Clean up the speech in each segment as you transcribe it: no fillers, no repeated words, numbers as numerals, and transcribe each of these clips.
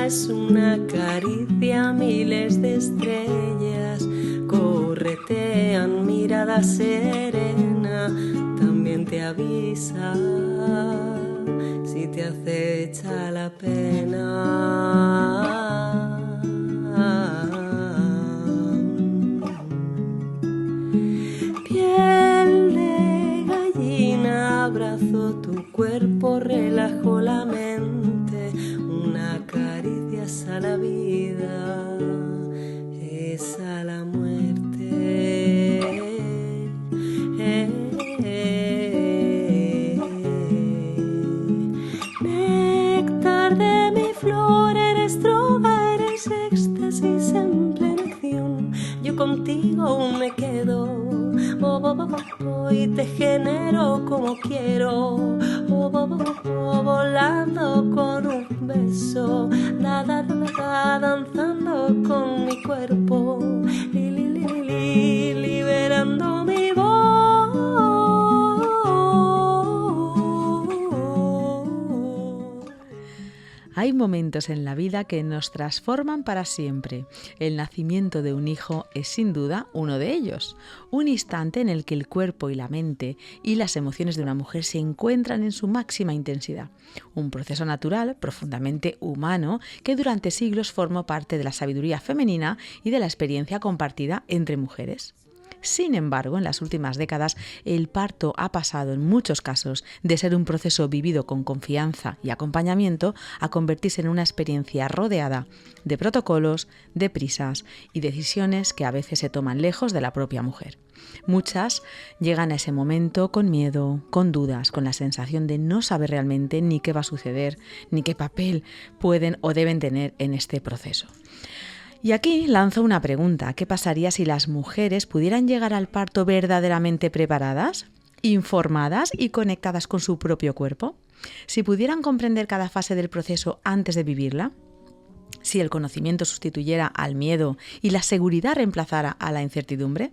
es una caricia, miles de estrellas corretean, mirada serena, también te avisa si te acecha la pena. Piel de gallina, abrazo tu cuerpo, relajo la mente, una caricia es a la vida, es a la muerte. Néctar de mi flor, eres droga, eres éxtasis en plena acción. Yo contigo me quedo, y te genero como quiero, volando con un beso, danzando con mi cuerpo, liberando mi voz. Hay momentos en la vida que nos transforman para siempre. El nacimiento de un hijo es sin duda uno de ellos. Un instante en el que el cuerpo y la mente y las emociones de una mujer se encuentran en su máxima intensidad. Un proceso natural, profundamente humano, que durante siglos formó parte de la sabiduría femenina y de la experiencia compartida entre mujeres. Sin embargo, en las últimas décadas, el parto ha pasado en muchos casos de ser un proceso vivido con confianza y acompañamiento a convertirse en una experiencia rodeada de protocolos, de prisas y decisiones que a veces se toman lejos de la propia mujer. Muchas llegan a ese momento con miedo, con dudas, con la sensación de no saber realmente ni qué va a suceder, ni qué papel pueden o deben tener en este proceso. Y aquí lanzo una pregunta. ¿Qué pasaría si las mujeres pudieran llegar al parto verdaderamente preparadas, informadas y conectadas con su propio cuerpo? Si pudieran comprender cada fase del proceso antes de vivirla. Si el conocimiento sustituyera al miedo y la seguridad reemplazara a la incertidumbre.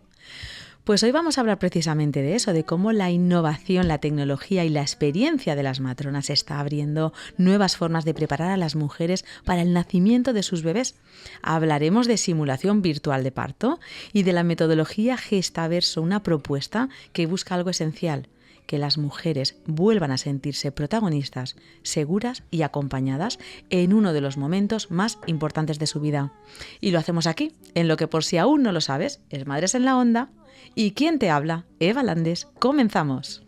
Pues hoy vamos a hablar precisamente de eso, de cómo la innovación, la tecnología y la experiencia de las matronas está abriendo nuevas formas de preparar a las mujeres para el nacimiento de sus bebés. Hablaremos de simulación virtual de parto y de la metodología Gestaverso, una propuesta que busca algo esencial, que las mujeres vuelvan a sentirse protagonistas, seguras y acompañadas en uno de los momentos más importantes de su vida. Y lo hacemos aquí, en lo que por si aún no lo sabes, es Madres en la Onda. ¿Y quién te habla? Eva Landes. Comenzamos.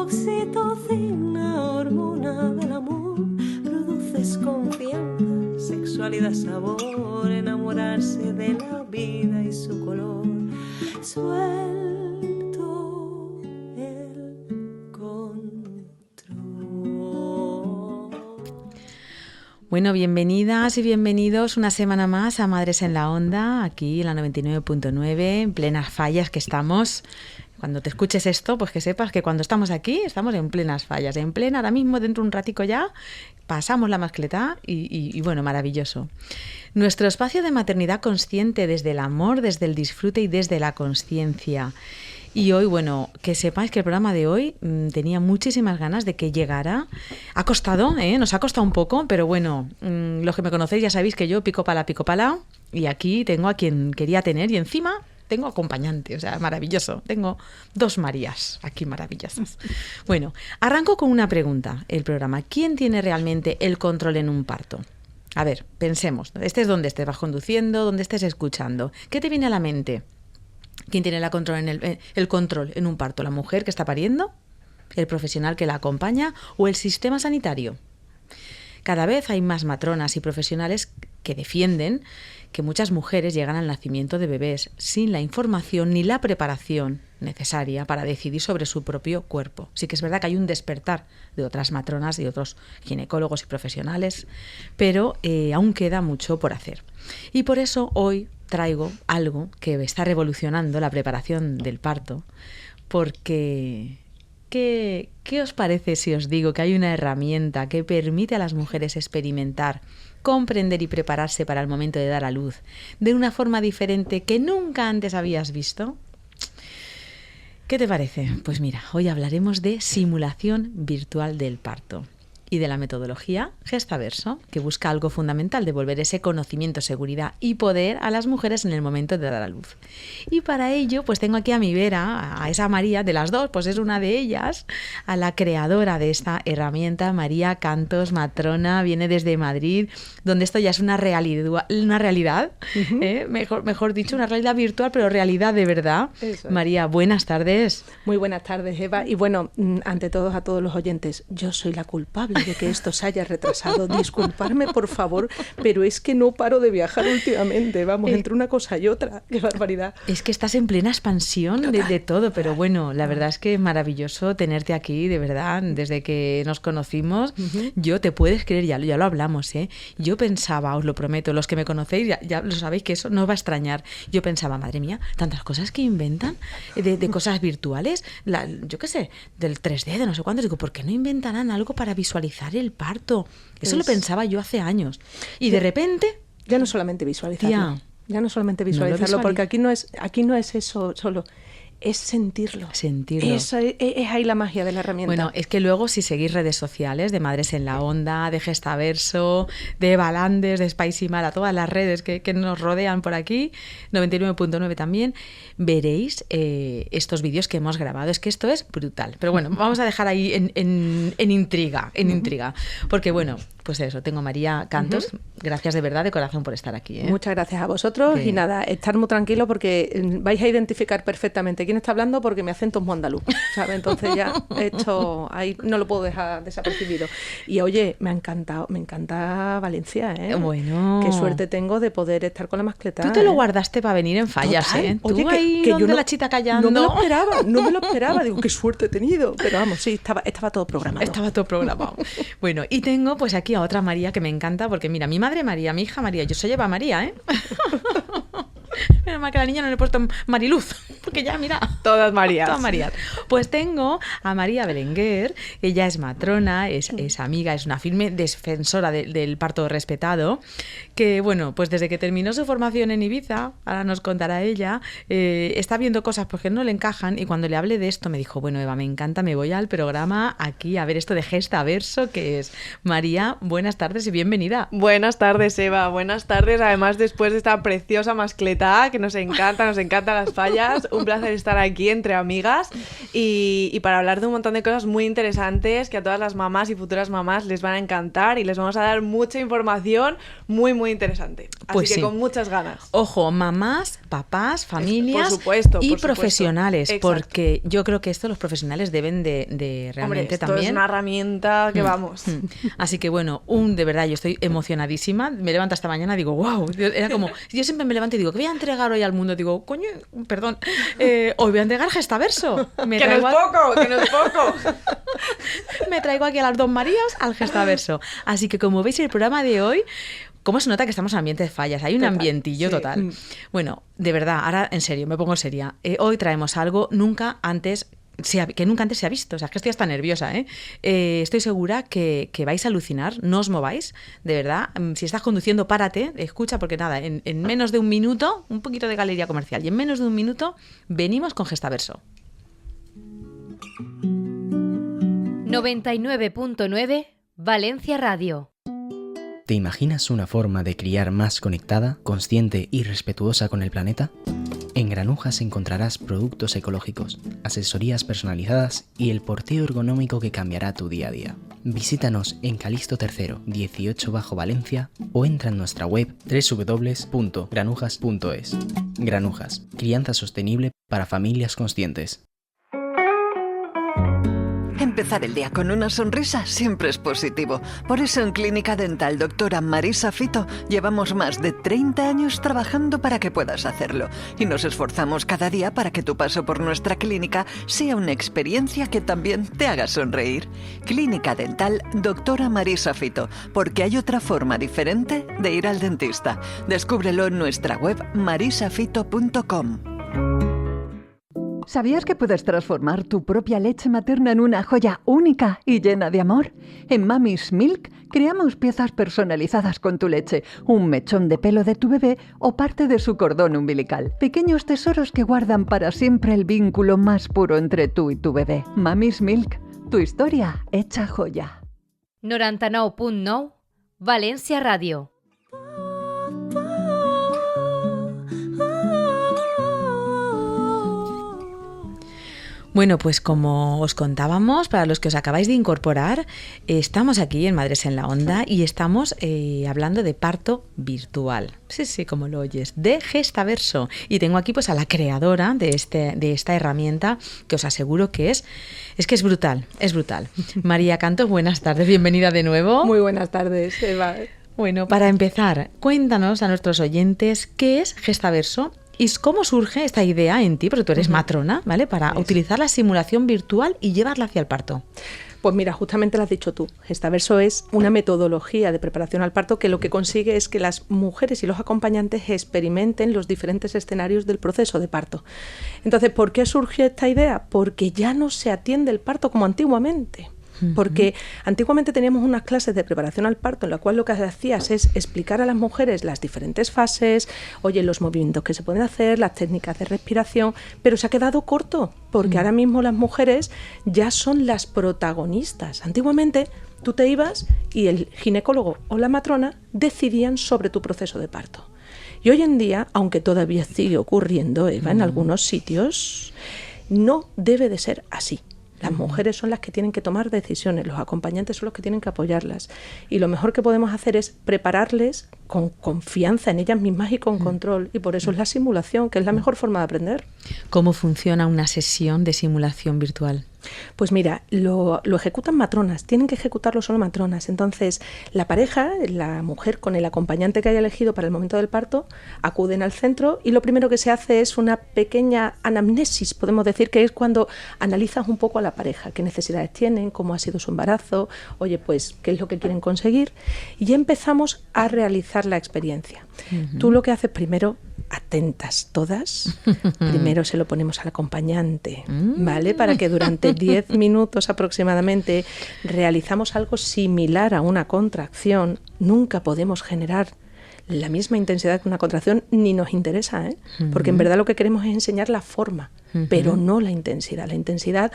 Oxitocina, hormona del amor, produces confianza, sexualidad, sabor, enamorarse de la vida y su color. Suelto el control. Bueno, bienvenidas y bienvenidos una semana más a Madres en la Onda, aquí en la 99.9, en plenas fallas que estamos. Cuando te escuches esto, pues que sepas que cuando estamos aquí, estamos en plenas fallas, en plena, ahora mismo dentro de un ratico ya, pasamos la mascletá y bueno, maravilloso. Nuestro espacio de maternidad consciente desde el amor, desde el disfrute y desde la consciencia. Y hoy, bueno, que sepáis que el programa de hoy tenía muchísimas ganas de que llegara. Ha costado, nos ha costado un poco, pero bueno, los que me conocéis ya sabéis que yo pico pala, y aquí tengo a quien quería tener y encima tengo acompañante, o sea, maravilloso. Tengo dos Marías aquí maravillosas. Bueno, arranco con una pregunta, el programa. ¿Quién tiene realmente el control en un parto? A ver, pensemos, estés donde estés, vas conduciendo, donde estés escuchando. ¿Qué te viene a la mente? ¿Quién tiene el control en un parto? ¿La mujer que está pariendo? ¿El profesional que la acompaña? ¿O el sistema sanitario? Cada vez hay más matronas y profesionales que defienden que muchas mujeres llegan al nacimiento de bebés sin la información ni la preparación necesaria para decidir sobre su propio cuerpo. Sí que es verdad que hay un despertar de otras matronas y otros ginecólogos y profesionales, pero aún queda mucho por hacer. Y por eso hoy traigo algo que está revolucionando la preparación del parto, porque ¿qué os parece si os digo que hay una herramienta que permite a las mujeres experimentar, comprender y prepararse para el momento de dar a luz de una forma diferente que nunca antes habías visto? ¿Qué te parece? Pues mira, hoy hablaremos de simulación virtual del parto y de la metodología Gestaverso, que busca algo fundamental, devolver ese conocimiento, seguridad y poder a las mujeres en el momento de dar a luz. Y para ello, pues tengo aquí a mi vera, a esa María, de las dos, pues es una de ellas, a la creadora de esta herramienta, María Cantos, matrona, viene desde Madrid, donde esto ya es una realidad, mejor dicho, una realidad virtual, pero realidad de verdad. María, buenas tardes. Muy buenas tardes, Eva. Y bueno, ante todo, a todos los oyentes, yo soy la culpable de que esto se haya retrasado. Disculparme, por favor, pero es que no paro de viajar últimamente. Vamos, entre una cosa y otra. ¡Qué barbaridad! Es que estás en plena expansión de todo, pero bueno, la verdad es que maravilloso tenerte aquí, de verdad, desde que nos conocimos. Yo, te puedes creer, ya lo hablamos, ¿eh? Yo pensaba, os lo prometo, los que me conocéis ya lo sabéis, que eso no os va a extrañar. Yo pensaba, madre mía, tantas cosas que inventan de cosas virtuales, yo qué sé, del 3D, de no sé cuánto. Digo, ¿por qué no inventarán algo para visualizar el parto? Eso lo pensaba yo hace años. Y de repente... Ya no solamente visualizarlo. Ya no solamente visualizarlo, porque aquí no es eso solo. Es sentirlo. Eso es ahí la magia de la herramienta. Bueno, es que luego si seguís redes sociales de Madres en la Onda, de Gestaverso, de Balandes, de Spicy Mala, todas las redes que nos rodean por aquí, 99.9 también, veréis estos vídeos que hemos grabado. Es que esto es brutal. Pero bueno, vamos a dejar ahí en intriga, porque bueno, pues eso, tengo María Cantos. Gracias de verdad, de corazón, por estar aquí, ¿eh? Muchas gracias a vosotros. Y nada, estar muy tranquilos porque vais a identificar perfectamente quién está hablando porque mi acento es muy andaluz, ¿sabes? Entonces ya esto ahí no lo puedo dejar desapercibido. Y oye, me encanta Valencia, ¿eh? Bueno. Qué suerte tengo de poder estar con la mascleta. Tú te lo guardaste para venir en Fallas, Total. ¿eh? Oye, tú ahí que yo la chita callando. No me lo esperaba. Digo, qué suerte he tenido. Pero vamos, sí, estaba todo programado. Estaba todo programado. Bueno, y tengo pues aquí a otra María que me encanta porque mira, mi madre María, mi hija María, yo soy Eva María, ¿eh? Menos mal que a la niña no le he puesto Mariluz, porque ya, mira... Todas Marías. Todas Marías. Pues tengo a María Berenguer, ella es matrona, es amiga, es una firme defensora del parto respetado, que bueno, pues desde que terminó su formación en Ibiza, ahora nos contará ella, está viendo cosas porque no le encajan, y cuando le hablé de esto me dijo, bueno, Eva, me encanta, me voy al programa aquí a ver esto de Gestaverso, que es. María, buenas tardes y bienvenida. Buenas tardes, Eva, buenas tardes, además después de esta preciosa mascleta que nos encantan las fallas, un placer estar aquí entre amigas y para hablar de un montón de cosas muy interesantes que a todas las mamás y futuras mamás les van a encantar y les vamos a dar mucha información muy muy interesante, así pues que sí. Con muchas ganas. Ojo, mamás, papás, familias, por supuesto, y profesionales, exacto. Porque yo creo que esto los profesionales deben de realmente. Hombre, esto también es una herramienta que vamos. Así que bueno, de verdad, yo estoy emocionadísima, me levanto esta mañana y digo, wow, era como, yo siempre me levanto y digo, ¿qué voy a entregar hoy al mundo? Digo, coño, perdón, hoy voy a entregar Gestaverso. Que no es poco. Me traigo aquí a las dos Marías al Gestaverso. Así que como veis, el programa de hoy, ¿cómo se nota que estamos en ambiente de fallas? Hay un ambientillo total. Bueno, de verdad, ahora en serio, me pongo seria. Hoy traemos algo que nunca antes se ha visto. O sea, es que estoy hasta nerviosa, ¿eh? Estoy segura que vais a alucinar. No os mováis, de verdad. Si estás conduciendo, párate, escucha, porque nada, en menos de un minuto, un poquito de galería comercial, y en menos de un minuto venimos con Gestaverso. 99.9 Valencia Radio. ¿Te imaginas una forma de criar más conectada, consciente y respetuosa con el planeta? En Granujas encontrarás productos ecológicos, asesorías personalizadas y el porteo ergonómico que cambiará tu día a día. Visítanos en Calixto III, 18 Bajo Valencia o entra en nuestra web www.granujas.es. Granujas, crianza sostenible para familias conscientes. Empezar el día con una sonrisa siempre es positivo. Por eso en Clínica Dental Doctora Marisa Fito llevamos más de 30 años trabajando para que puedas hacerlo. Y nos esforzamos cada día para que tu paso por nuestra clínica sea una experiencia que también te haga sonreír. Clínica Dental Doctora Marisa Fito, porque hay otra forma diferente de ir al dentista. Descúbrelo en nuestra web marisafito.com. ¿Sabías que puedes transformar tu propia leche materna en una joya única y llena de amor? En Mami's Milk creamos piezas personalizadas con tu leche, un mechón de pelo de tu bebé o parte de su cordón umbilical. Pequeños tesoros que guardan para siempre el vínculo más puro entre tú y tu bebé. Mami's Milk, tu historia hecha joya. 99.9 Valencia Radio. Bueno, pues como os contábamos, para los que os acabáis de incorporar, estamos aquí en Madres en la Onda y estamos hablando de parto virtual. Sí, como lo oyes, de Gestaverso. Y tengo aquí pues a la creadora de esta herramienta que os aseguro que es brutal, es brutal. María Cantos, buenas tardes, bienvenida de nuevo. Muy buenas tardes, Eva. Bueno, para empezar, cuéntanos a nuestros oyentes qué es Gestaverso. ¿Y cómo surge esta idea en ti? Porque tú eres matrona, ¿vale? Para utilizar la simulación virtual y llevarla hacia el parto. Pues mira, justamente lo has dicho tú. Gestaverso es una metodología de preparación al parto que lo que consigue es que las mujeres y los acompañantes experimenten los diferentes escenarios del proceso de parto. Entonces, ¿por qué surgió esta idea? Porque ya no se atiende el parto como antiguamente. Porque antiguamente teníamos unas clases de preparación al parto en la cual lo que hacías es explicar a las mujeres las diferentes fases, oye, los movimientos que se pueden hacer, las técnicas de respiración, pero se ha quedado corto porque ahora mismo las mujeres ya son las protagonistas. Antiguamente tú te ibas y el ginecólogo o la matrona decidían sobre tu proceso de parto. Y hoy en día, aunque todavía sigue ocurriendo, Eva, en algunos sitios, no debe de ser así. Las mujeres son las que tienen que tomar decisiones, los acompañantes son los que tienen que apoyarlas. Y lo mejor que podemos hacer es prepararles con confianza en ellas mismas y con control. Y por eso es la simulación, que es la mejor forma de aprender. ¿Cómo funciona una sesión de simulación virtual? Pues mira, lo ejecutan matronas, tienen que ejecutarlo solo matronas. Entonces, la pareja, la mujer con el acompañante que haya elegido para el momento del parto, acuden al centro y lo primero que se hace es una pequeña anamnesis, podemos decir, que es cuando analizas un poco a la pareja, qué necesidades tienen, cómo ha sido su embarazo, oye, pues, qué es lo que quieren conseguir. Y empezamos a realizar la experiencia. Tú lo que haces primero, atentas todas, primero se lo ponemos al acompañante, ¿vale? Para que durante 10 minutos aproximadamente realizamos algo similar a una contracción. Nunca podemos generar la misma intensidad que una contracción, ni nos interesa, ¿eh? Porque en verdad lo que queremos es enseñar la forma, pero no la intensidad. La intensidad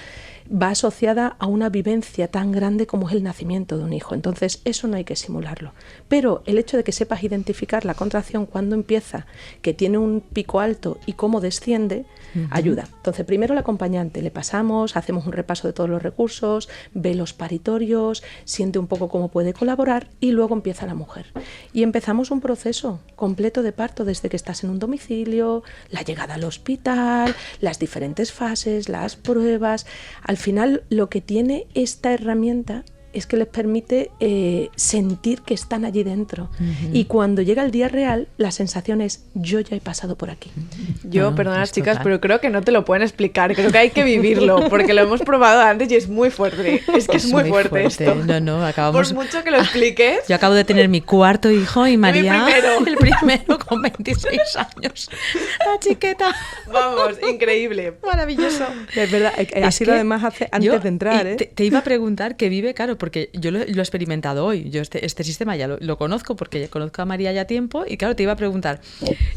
va asociada a una vivencia tan grande como es el nacimiento de un hijo. Entonces, eso no hay que simularlo. Pero el hecho de que sepas identificar la contracción cuando empieza, que tiene un pico alto y cómo desciende, ayuda. Entonces, primero el acompañante, le pasamos, hacemos un repaso de todos los recursos, ve los paritorios, siente un poco cómo puede colaborar y luego empieza la mujer. Y empezamos un proceso completo de parto desde que estás en un domicilio, la llegada al hospital, las diferentes fases, las pruebas. Al final, lo que tiene esta herramienta es que les permite sentir que están allí dentro. Y cuando llega el día real, la sensación es, yo ya he pasado por aquí. Yo, perdona chicas, pero creo que no te lo pueden explicar. Creo que hay que vivirlo, porque lo hemos probado antes y es muy fuerte. Es que es muy fuerte esto. No, acabamos... Por mucho que lo expliques... Yo acabo de tener mi cuarto hijo y María... El primero con 26 años. La chiqueta. Vamos, increíble. Maravilloso. Es verdad, ha sido además antes de entrar, ¿eh? Te iba a preguntar que vive, claro, porque yo lo he experimentado hoy. Yo este sistema ya lo conozco porque ya conozco a María ya tiempo y claro, te iba a preguntar,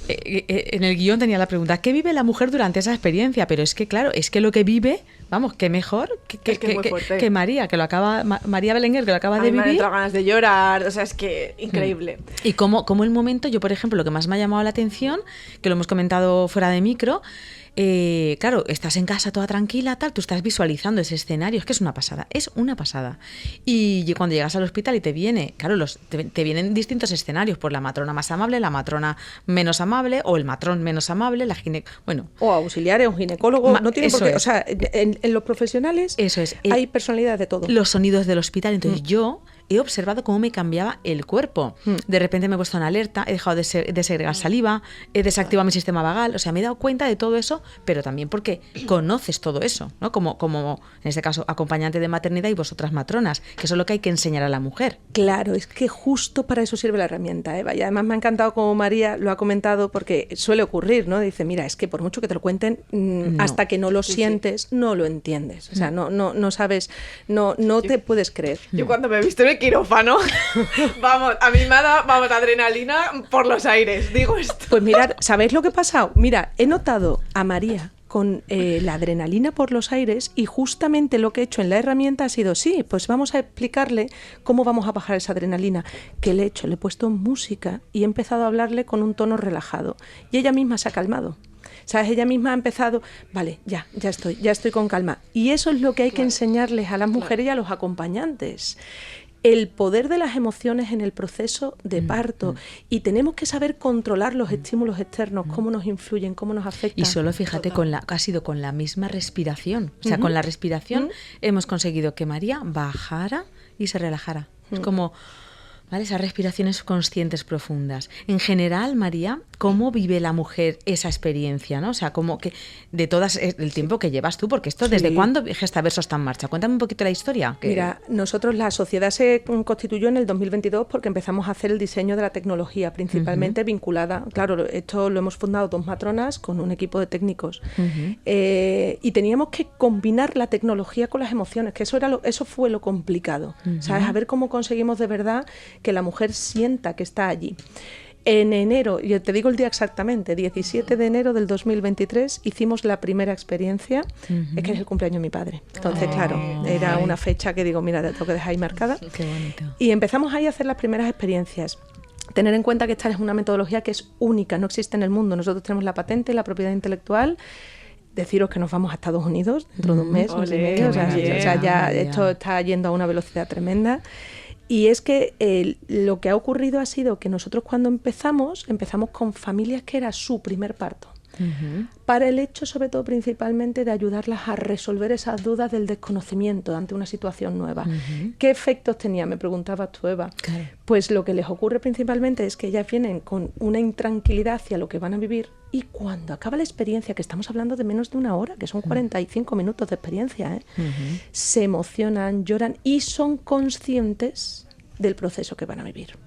en el guión tenía la pregunta, ¿qué vive la mujer durante esa experiencia? Pero es que claro, es que lo que vive, vamos, que mejor que María, que lo acaba, María Belenguer, que lo acaba de vivir. Me han entrado ganas de llorar, o sea, es que increíble. Y como el momento, yo por ejemplo, lo que más me ha llamado la atención, que lo hemos comentado fuera de micro, claro, estás en casa toda tranquila, tal, tú estás visualizando ese escenario, es que es una pasada. Y cuando llegas al hospital y te viene, claro, te vienen distintos escenarios, por la matrona más amable, la matrona menos amable, o el matrón menos amable, o auxiliares, un ginecólogo, no tiene por qué, o sea, en los profesionales eso es, hay personalidad de todo. Los sonidos del hospital, entonces yo he observado cómo me cambiaba el cuerpo. De repente me he puesto en alerta, he dejado de segregar saliva, he desactivado mi sistema vagal, o sea, me he dado cuenta de todo eso, pero también porque conoces todo eso, ¿no? Como en este caso, acompañante de maternidad y vosotras matronas, que eso es lo que hay que enseñar a la mujer. Claro, es que justo para eso sirve la herramienta, Eva. Y además me ha encantado como María lo ha comentado, porque suele ocurrir, ¿no? Dice, mira, es que por mucho que te lo cuenten, hasta que no lo sientes, no lo entiendes. O sea, no sabes, no te puedes creer. Yo cuando me he visto en el quirófano, a mí me ha dado, adrenalina por los aires, digo esto. Pues mirad, ¿sabéis lo que ha pasado? Mira, he notado a María con la adrenalina por los aires y justamente lo que he hecho en la herramienta ha sido, sí, pues vamos a explicarle cómo vamos a bajar esa adrenalina. ¿Qué le he hecho? Le he puesto música y he empezado a hablarle con un tono relajado y ella misma se ha calmado. ¿Sabes? Ella misma ha empezado, vale, ya estoy con calma. Y eso es lo que hay que enseñarles a las mujeres y a los acompañantes. El poder de las emociones en el proceso de parto y tenemos que saber controlar los estímulos externos, cómo nos influyen, cómo nos afectan. Y solo fíjate, ha sido con la misma respiración. O sea, con la respiración hemos conseguido que María bajara y se relajara. Es como, ¿vale? Esas respiraciones conscientes profundas. En general, María, ¿cómo vive la mujer esa experiencia, ¿no? O sea, como que de todas el tiempo que llevas tú, porque esto, ¿desde cuándo Gestaverso está en marcha? Cuéntame un poquito la historia. Mira, nosotros, la sociedad se constituyó en el 2022 porque empezamos a hacer el diseño de la tecnología, principalmente vinculada, claro, esto lo hemos fundado 2 matronas con un equipo de técnicos, y teníamos que combinar la tecnología con las emociones, que eso fue lo complicado, ¿sabes? A ver cómo conseguimos de verdad que la mujer sienta que está allí. En enero, yo te digo el día exactamente, 17 de enero del 2023, hicimos la primera experiencia, es que es el cumpleaños de mi padre. Entonces, claro, era una fecha que digo, mira, te tengo que dejar ahí marcada. Qué bonito. Y empezamos ahí a hacer las primeras experiencias. Tener en cuenta que esta es una metodología que es única, no existe en el mundo. Nosotros tenemos la patente, la propiedad intelectual. Deciros que nos vamos a Estados Unidos dentro de un mes y medio. O sea, ya esto está yendo a una velocidad tremenda. Y es que lo que ha ocurrido ha sido que nosotros cuando empezamos con familias que era su primer parto. Para el hecho, sobre todo, principalmente, de ayudarlas a resolver esas dudas del desconocimiento ante una situación nueva. ¿Qué efectos tenía? Me preguntabas tú, Eva. Claro. Pues lo que les ocurre principalmente es que ellas vienen con una intranquilidad hacia lo que van a vivir y cuando acaba la experiencia, que estamos hablando de menos de 1 hora, que son 45 minutos de experiencia, se emocionan, lloran y son conscientes del proceso que van a vivir.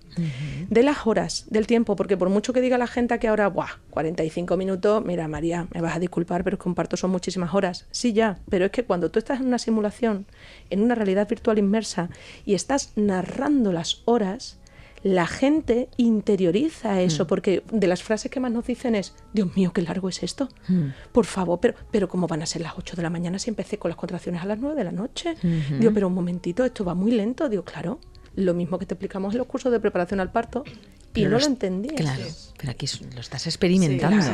De las horas, del tiempo, porque por mucho que diga la gente que ahora, 45 minutos, mira, María, me vas a disculpar, pero es que un parto son muchísimas horas. Sí, ya, pero es que cuando tú estás en una simulación, en una realidad virtual inmersa, y estás narrando las horas, la gente interioriza eso, porque de las frases que más nos dicen es, Dios mío, qué largo es esto. Por favor, pero ¿cómo van a ser las 8 de la mañana si empecé con las contracciones a las 9 de la noche? Digo, pero un momentito, esto va muy lento. Digo, claro. Lo mismo que te explicamos en los cursos de preparación al parto y no lo entendías. Claro, pero aquí lo estás experimentando.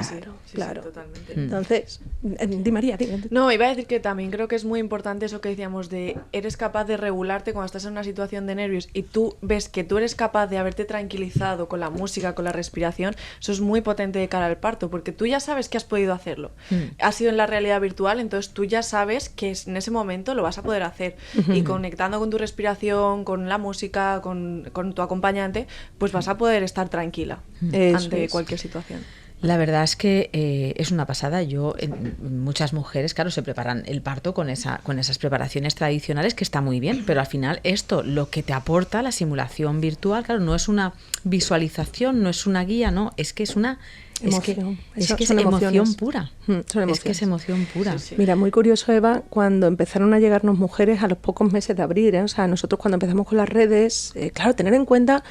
Claro. Totalmente. Entonces, di María, di. No, iba a decir que también creo que es muy importante eso que decíamos de eres capaz de regularte cuando estás en una situación de nervios y tú ves que tú eres capaz de haberte tranquilizado con la música, con la respiración. Eso es muy potente de cara al parto porque tú ya sabes que has podido hacerlo. Has sido en la realidad virtual, entonces tú ya sabes que en ese momento lo vas a poder hacer. Y conectando con tu respiración, con la música, con tu acompañante, pues vas a poder estar tranquila ante cualquier situación. La verdad es que es una pasada. Muchas mujeres, claro, se preparan el parto con esas preparaciones tradicionales, que está muy bien, pero al final esto, lo que te aporta la simulación virtual, claro, no es una visualización, no es una guía, no, es que es una emoción. Es que es emoción pura. Es que es emoción pura. Sí. Mira, muy curioso, Eva, cuando empezaron a llegarnos mujeres a los pocos meses de abrir, o sea, nosotros cuando empezamos con las redes, claro, tener en cuenta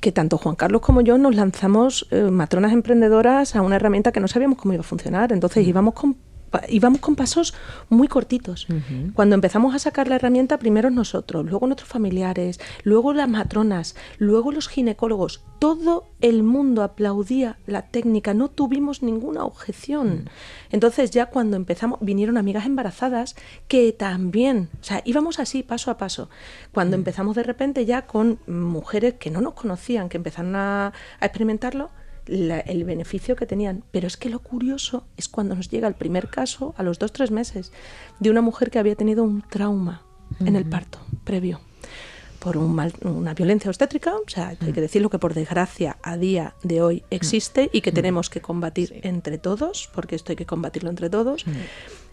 que tanto Juan Carlos como yo nos lanzamos matronas emprendedoras a una herramienta que no sabíamos cómo iba a funcionar. Entonces íbamos con pasos muy cortitos. Cuando empezamos a sacar la herramienta, primero nosotros, luego nuestros familiares, luego las matronas, luego los ginecólogos, todo el mundo aplaudía la técnica, no tuvimos ninguna objeción. Entonces ya cuando empezamos, vinieron amigas embarazadas que también, o sea, íbamos así paso a paso. Cuando empezamos de repente ya con mujeres que no nos conocían, que empezaron a experimentarlo, el beneficio que tenían. Pero es que lo curioso es cuando nos llega el primer caso, a los 2-3 meses, de una mujer que había tenido un trauma en el parto previo. por una violencia obstétrica, o sea, hay que decirlo, que por desgracia a día de hoy existe y que tenemos que combatir entre todos, porque esto hay que combatirlo entre todos.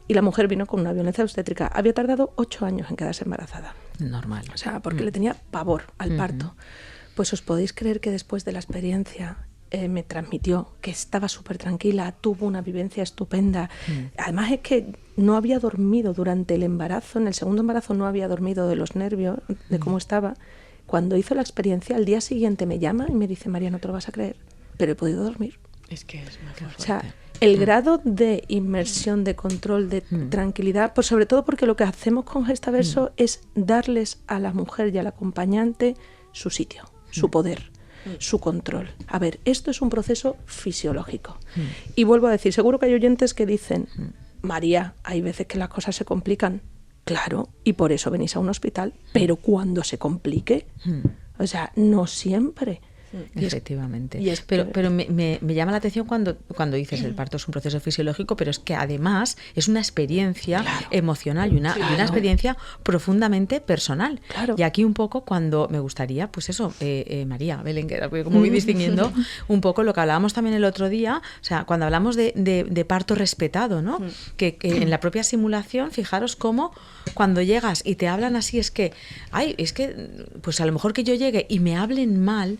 Y la mujer vino con una violencia obstétrica. Había tardado 8 años en quedarse embarazada. Normal. O sea, porque le tenía pavor al parto. Pues os podéis creer que después de la experiencia me transmitió que estaba súper tranquila, tuvo una vivencia estupenda. Además es que no había dormido durante el embarazo, en el segundo embarazo no había dormido de los nervios, de cómo estaba. Cuando hizo la experiencia, al día siguiente me llama y me dice, María, no te lo vas a creer, pero he podido dormir. Es que es muy fuerte. O sea, el grado de inmersión, de control, de tranquilidad, pues sobre todo porque lo que hacemos con Gestaverso es darles a la mujer y al acompañante su sitio, su poder, su control. A ver, esto es un proceso fisiológico. Y vuelvo a decir, seguro que hay oyentes que dicen, María, hay veces que las cosas se complican. Claro, y por eso venís a un hospital, pero cuando se complique, o sea, no siempre. Efectivamente. Pero me llama la atención cuando dices el parto es un proceso fisiológico, pero es que además es una experiencia emocional y una experiencia profundamente personal. Y aquí un poco cuando me gustaría, pues eso, María, Belén, que como voy distinguiendo un poco lo que hablábamos también el otro día, o sea, cuando hablamos de parto respetado, ¿no? Que en la propia simulación, fijaros cómo cuando llegas y te hablan así, es que pues a lo mejor que yo llegue y me hablen mal,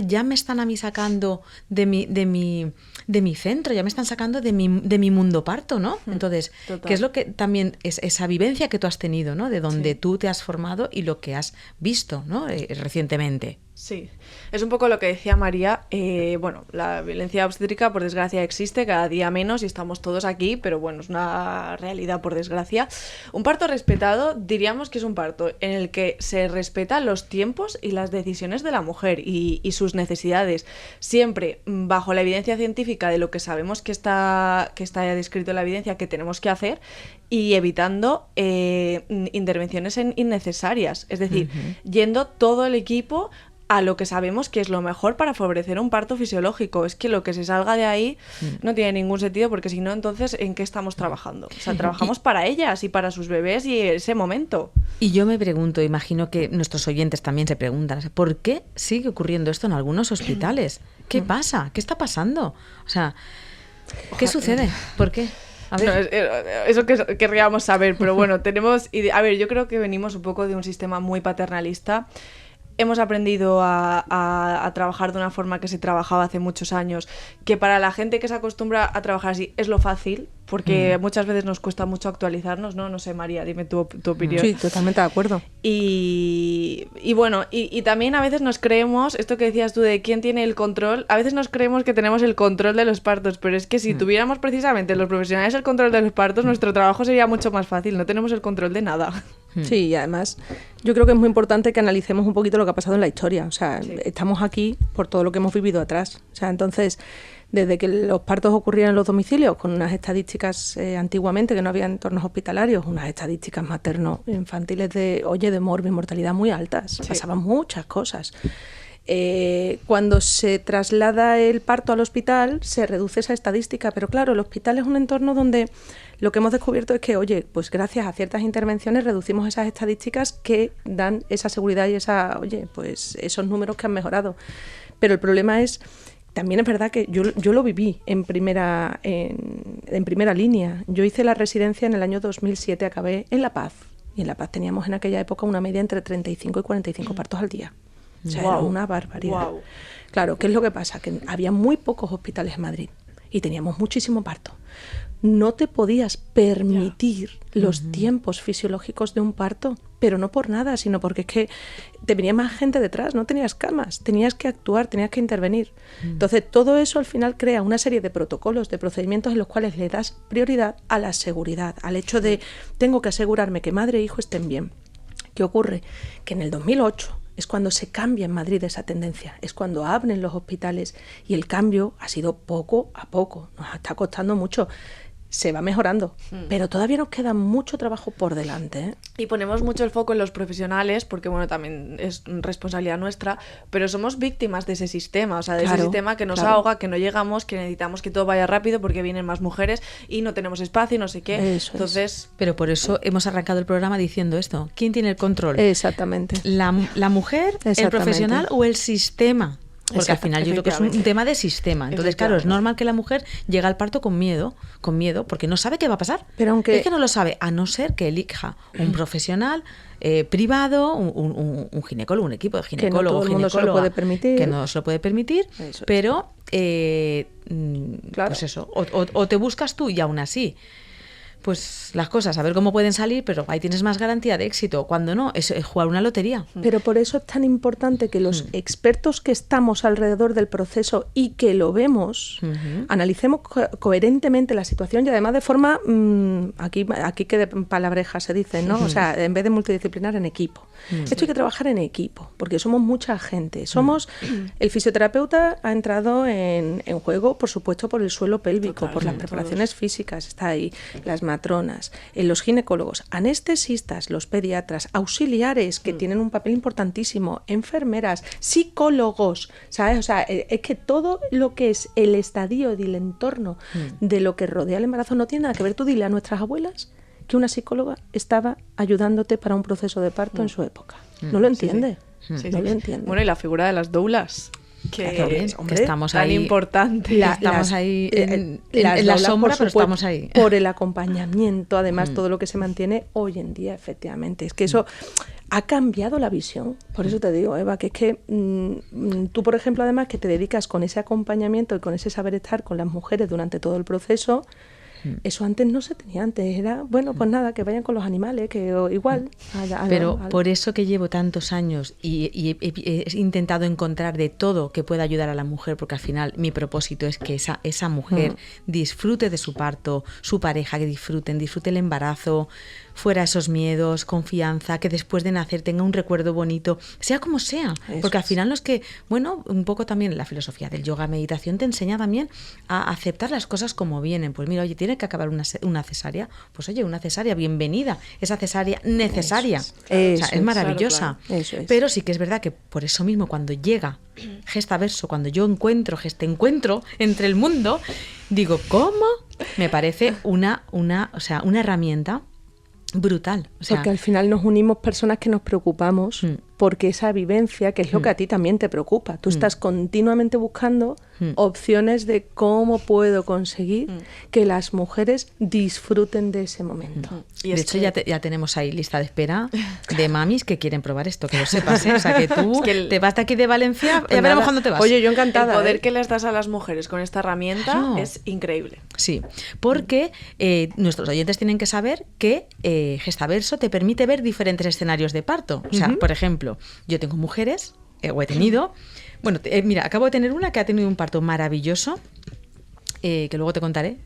ya me están a mí sacando de mi centro, ya me están sacando de mi mundo parto, ¿no? Entonces, Total. ¿qué es lo que también es esa vivencia que tú has tenido, ¿no? De donde tú te has formado y lo que has visto, ¿no? Recientemente. Sí, es un poco lo que decía María. Bueno, la violencia obstétrica, por desgracia, existe cada día menos y estamos todos aquí, pero bueno, es una realidad, por desgracia. Un parto respetado, diríamos que es un parto en el que se respetan los tiempos y las decisiones de la mujer y sus necesidades, siempre bajo la evidencia científica de lo que sabemos que está descrito en la evidencia que tenemos que hacer y evitando intervenciones innecesarias, es decir, yendo todo el equipo a lo que sabemos que es lo mejor para favorecer un parto fisiológico. Es que lo que se salga de ahí no tiene ningún sentido, porque si no, entonces, ¿en qué estamos trabajando? O sea, trabajamos para ellas y para sus bebés y ese momento. Y yo me pregunto, imagino que nuestros oyentes también se preguntan, ¿por qué sigue ocurriendo esto en algunos hospitales? ¿Qué pasa? ¿Qué está pasando? O sea, ¿qué sucede? ¿Por qué? A ver. No, eso que querríamos saber, pero bueno, a ver, yo creo que venimos un poco de un sistema muy paternalista. Hemos aprendido a trabajar de una forma que se trabajaba hace muchos años, que para la gente que se acostumbra a trabajar así es lo fácil, porque muchas veces nos cuesta mucho actualizarnos, ¿no? No sé, María, dime tu opinión. Sí, totalmente de acuerdo. Y bueno, y también a veces nos creemos, esto que decías tú de quién tiene el control, a veces nos creemos que tenemos el control de los partos, pero es que si tuviéramos precisamente los profesionales el control de los partos, nuestro trabajo sería mucho más fácil, no tenemos el control de nada. Sí, y además yo creo que es muy importante que analicemos un poquito lo que ha pasado en la historia. O sea, estamos aquí por todo lo que hemos vivido atrás. O sea, entonces, desde que los partos ocurrían en los domicilios, con unas estadísticas antiguamente que no había entornos hospitalarios, unas estadísticas materno-infantiles de morbo y mortalidad muy altas. Sí. Pasaban muchas cosas. Cuando se traslada el parto al hospital, se reduce esa estadística. Pero claro, el hospital es un entorno donde lo que hemos descubierto es que, oye, pues gracias a ciertas intervenciones reducimos esas estadísticas que dan esa seguridad y pues esos números que han mejorado. Pero el problema es, también es verdad que yo lo viví en primera línea. Yo hice la residencia en el año 2007, acabé en La Paz. Y en La Paz teníamos en aquella época una media entre 35 y 45 partos al día. O sea, era una barbaridad. Wow. Claro, ¿qué es lo que pasa? Que había muy pocos hospitales en Madrid y teníamos muchísimo parto. No te podías permitir los tiempos fisiológicos de un parto, pero no por nada, sino porque es que te venía más gente detrás, no tenías camas, tenías que actuar, tenías que intervenir. Entonces, todo eso al final crea una serie de protocolos, de procedimientos en los cuales le das prioridad a la seguridad, al hecho de tengo que asegurarme que madre e hijo estén bien. ¿Qué ocurre? Que en el 2008 es cuando se cambia en Madrid esa tendencia, es cuando abren los hospitales y el cambio ha sido poco a poco, nos está costando mucho. se va mejorando, pero todavía nos queda mucho trabajo por delante, ¿eh? Y ponemos mucho el foco en los profesionales, porque bueno, también es responsabilidad nuestra, pero somos víctimas de ese sistema, o sea, de ese sistema que nos ahoga, que no llegamos, que necesitamos que todo vaya rápido porque vienen más mujeres y no tenemos espacio y no sé qué. Eso entonces, Pero por eso hemos arrancado el programa diciendo esto. ¿Quién tiene el control? Exactamente. ¿La mujer, el profesional o el sistema? Porque al final yo creo que es un tema de sistema. Entonces, claro, es normal que la mujer llegue al parto con miedo, porque no sabe qué va a pasar. Pero aunque... Es que no lo sabe, a no ser que elija un profesional privado, un ginecólogo, un equipo de ginecólogo, que no todo el mundo se lo puede permitir. Que no se lo puede permitir, Eso es. pero Claro. pues eso, o te buscas tú y aún así pues las cosas, a ver cómo pueden salir, pero ahí tienes más garantía de éxito. Cuando no, es jugar una lotería. Pero por eso es tan importante que los expertos que estamos alrededor del proceso y que lo vemos, analicemos coherentemente la situación y además de forma, aquí que de palabreja se dice, ¿no? O sea, en vez de multidisciplinar, en equipo. Esto hay que trabajar en equipo, porque somos mucha gente. El fisioterapeuta ha entrado en juego, por supuesto, por el suelo pélvico, por las preparaciones físicas, está ahí, las matronas, los ginecólogos, anestesistas, los pediatras, auxiliares, que tienen un papel importantísimo, enfermeras, psicólogos, ¿sabes? O sea, es que todo lo que es el estadio y el entorno de lo que rodea el embarazo no tiene nada que ver. Tú dile a nuestras abuelas que una psicóloga estaba ayudándote para un proceso de parto en su época. No lo entiende. No lo entiende. Bueno, y la figura de las doulas, que estamos tan ahí, importante. Estamos ahí en la sombra, pero estamos ahí. Por el acompañamiento, además, todo lo que se mantiene hoy en día, efectivamente. Es que eso ha cambiado la visión. Por eso te digo, Eva, que es que tú, por ejemplo, además, que te dedicas con ese acompañamiento y con ese saber estar con las mujeres durante todo el proceso, eso antes no se tenía. Antes era, bueno, pues nada, que vayan con los animales, que igual. Pero por eso que llevo tantos años y he intentado encontrar de todo que pueda ayudar a la mujer, porque al final mi propósito es que esa mujer disfrute de su parto, su pareja, que disfrute el embarazo, fuera esos miedos, confianza, que después de nacer tenga un recuerdo bonito, sea como sea. Porque al final bueno, un poco también la filosofía del yoga, meditación, te enseña también a aceptar las cosas como vienen. Pues mira, oye, tiene que acabar una cesárea, pues oye, una cesárea, bienvenida, esa cesárea necesaria. Es maravillosa. Claro. Eso es. Pero sí que es verdad que por eso mismo cuando llega Gestaverso, cuando yo encuentro entre el mundo, digo, ¿cómo? Me parece una herramienta brutal. Porque al final nos unimos personas que nos preocupamos porque esa vivencia, que es lo que a ti también te preocupa. Tú estás continuamente buscando opciones de cómo puedo conseguir que las mujeres disfruten de ese momento. Y de hecho ya tenemos ahí lista de espera de mamis que quieren probar esto, que lo sepas, ¿eh? O sea, que tú te vas de aquí de Valencia, ya veremos cuándo te vas. Oye, yo encantada. El poder que les das a las mujeres con esta herramienta es increíble. Sí, porque nuestros oyentes tienen que saber que Gestaverso te permite ver diferentes escenarios de parto. O sea, por ejemplo, yo tengo mujeres, o he tenido... Bueno, mira, acabo de tener una que ha tenido un parto maravilloso, que luego te contaré,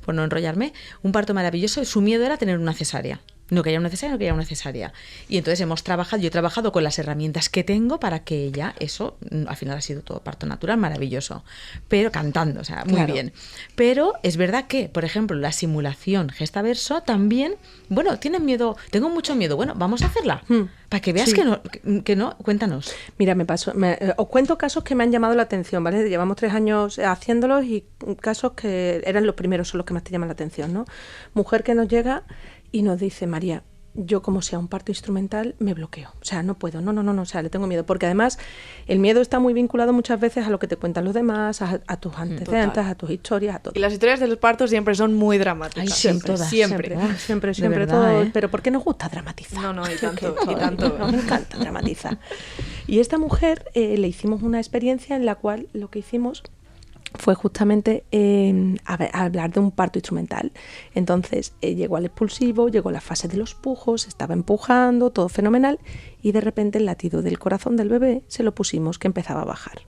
por no enrollarme. Un parto maravilloso, su miedo era tener una cesárea. No quería una cesárea, Y entonces yo he trabajado con las herramientas que tengo para que ella, eso, al final ha sido todo parto natural, maravilloso. Pero cantando, o sea, muy bien. Pero es verdad que, por ejemplo, la simulación Gestaverso también, bueno, tienen miedo, tengo mucho miedo, bueno, vamos a hacerla. Para que veas que no, cuéntanos. Mira, os cuento casos que me han llamado la atención, ¿vale? Llevamos 3 años haciéndolos y casos que eran los primeros, son los que más te llaman la atención, ¿no? Mujer que nos llega y nos dice, María, yo como sea un parto instrumental me bloqueo, o sea, no puedo, no, o sea, le tengo miedo, porque además el miedo está muy vinculado muchas veces a lo que te cuentan los demás, a tus antecedentes, a tus historias, a todo. Y las historias de los partos siempre son muy dramáticas. Ay, siempre, siempre todo, pero ¿por qué nos gusta dramatizar? No, y tanto. Nos encanta dramatizar. Y esta mujer le hicimos una experiencia en la cual lo que hicimos fue justamente hablar de un parto instrumental. Entonces llegó al expulsivo, llegó la fase de los pujos, estaba empujando, todo fenomenal, y de repente el latido del corazón del bebé se lo pusimos que empezaba a bajar.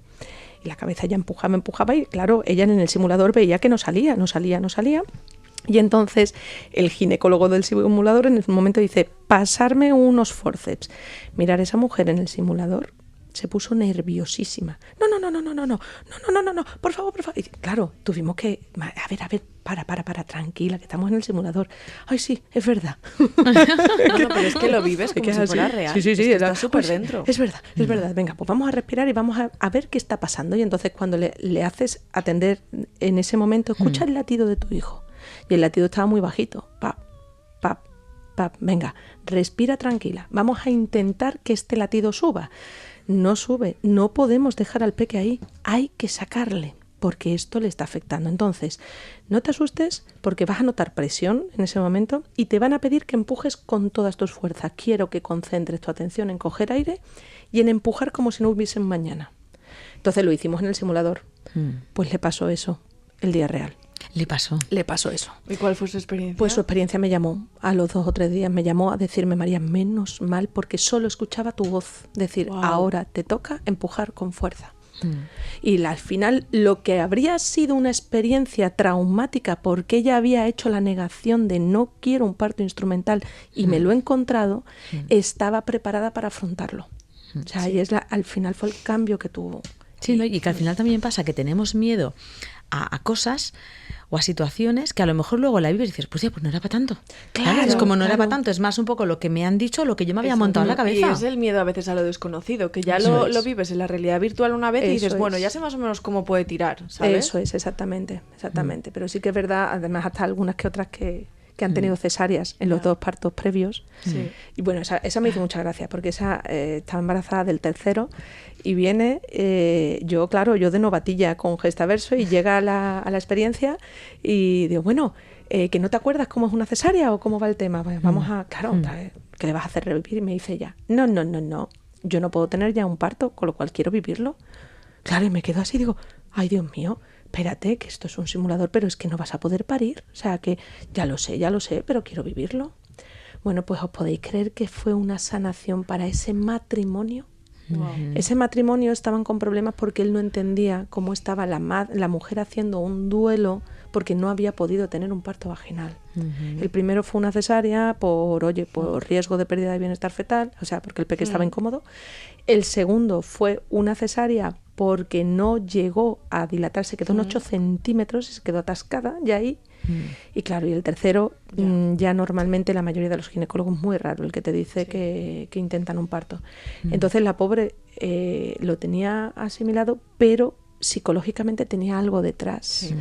Y la cabeza ya empujaba y claro, ella en el simulador veía que no salía. Y entonces el ginecólogo del simulador en ese momento dice, pasarme unos forceps. Mirar a esa mujer en el simulador se puso nerviosísima. No, por favor. Y claro, tuvimos que, a ver, para, tranquila, que estamos en el simulador. Ay, sí, es verdad. Pero es que lo vives como si fuera real. Sí, es que era está súper dentro. Es verdad. Venga, pues vamos a respirar y vamos a ver qué está pasando. Y entonces cuando le haces atender en ese momento, escucha el latido de tu hijo. Y el latido estaba muy bajito. Pap. Venga, respira tranquila. Vamos a intentar que este latido suba. No sube, no podemos dejar al peque ahí, hay que sacarle, porque esto le está afectando. Entonces, no te asustes porque vas a notar presión en ese momento y te van a pedir que empujes con todas tus fuerzas. Quiero que concentres tu atención en coger aire y en empujar como si no hubiese un mañana. Entonces lo hicimos en el simulador. Pues le pasó eso el día real. Le pasó eso. ¿Y cuál fue su experiencia? Pues su experiencia me llamó, a los 2 o 3 días me llamó a decirme, María, menos mal, porque solo escuchaba tu voz decir, ahora te toca empujar con fuerza. Y al final, lo que habría sido una experiencia traumática porque ella había hecho la negación de no quiero un parto instrumental y me lo he encontrado, estaba preparada para afrontarlo. O sea, y al final fue el cambio que tuvo. Sí, ¿no? Y que al final también pasa que tenemos miedo a cosas o a situaciones que a lo mejor luego la vives y dices, pues ya, pues no era para tanto. Claro, es como no era para tanto, es más un poco lo que me han dicho, lo que yo me había montado en la cabeza. Y es el miedo a veces a lo desconocido, que ya lo vives en la realidad virtual una vez y dices, bueno, ya sé más o menos cómo puede tirar, ¿sabes? Eso es, exactamente. Pero sí que es verdad, además hasta algunas que otras que han tenido cesáreas en los 2 partos previos. Sí. Y bueno, esa me hizo mucha gracia, porque esa estaba embarazada del tercero y viene, yo de novatilla con Gestaverso y llega a la experiencia y digo, bueno, que no te acuerdas cómo es una cesárea o cómo va el tema. Pues vamos a, ¿qué le vas a hacer revivir? Y me dice ella, no, yo no puedo tener ya un parto, con lo cual quiero vivirlo. Claro, y me quedo así, digo, ay, Dios mío, espérate, que esto es un simulador, pero es que no vas a poder parir. O sea, que ya lo sé, pero quiero vivirlo. Bueno, pues os podéis creer que fue una sanación para ese matrimonio. Wow. Ese matrimonio estaban con problemas porque él no entendía cómo estaba la mujer haciendo un duelo porque no había podido tener un parto vaginal. El primero fue una cesárea por riesgo de pérdida de bienestar fetal, o sea, porque el peque estaba incómodo. El segundo fue una cesárea porque no llegó a dilatarse, quedó en 8 centímetros y se quedó atascada ya ahí. Y claro, y el tercero, ya normalmente la mayoría de los ginecólogos, muy raro el que te dice que intentan un parto. Entonces la pobre lo tenía asimilado, pero psicológicamente tenía algo detrás.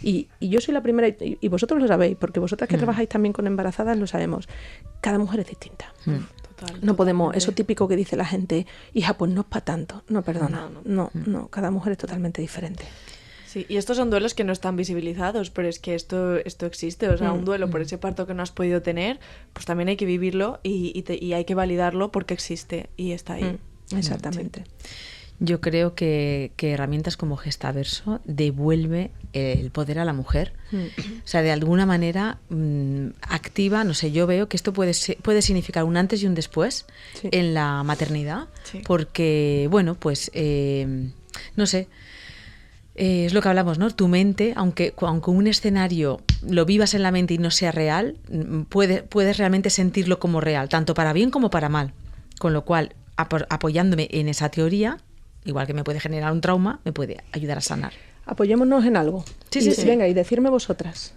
Y yo soy la primera, y vosotros lo sabéis, porque vosotras que trabajáis también con embarazadas lo sabemos, cada mujer es distinta. No podemos, eso típico que dice la gente, hija, pues no es para tanto. No, perdona, no, cada mujer es totalmente diferente. Sí, y estos son duelos que no están visibilizados, pero es que esto existe, o sea, un duelo por ese parto que no has podido tener, pues también hay que vivirlo y hay que validarlo porque existe y está ahí. Exactamente. Sí. Yo creo que herramientas como Gestaverso devuelve el poder a la mujer. O sea, de alguna manera activa, no sé, yo veo que esto puede significar un antes y un después en la maternidad, porque, bueno, pues, no sé, es lo que hablamos, ¿no? Tu mente, aunque un escenario lo vivas en la mente y no sea real, puedes realmente sentirlo como real, tanto para bien como para mal. Con lo cual, apoyándome en esa teoría, igual que me puede generar un trauma, me puede ayudar a sanar. Apoyémonos en algo. Sí. Venga, y decirme vosotras,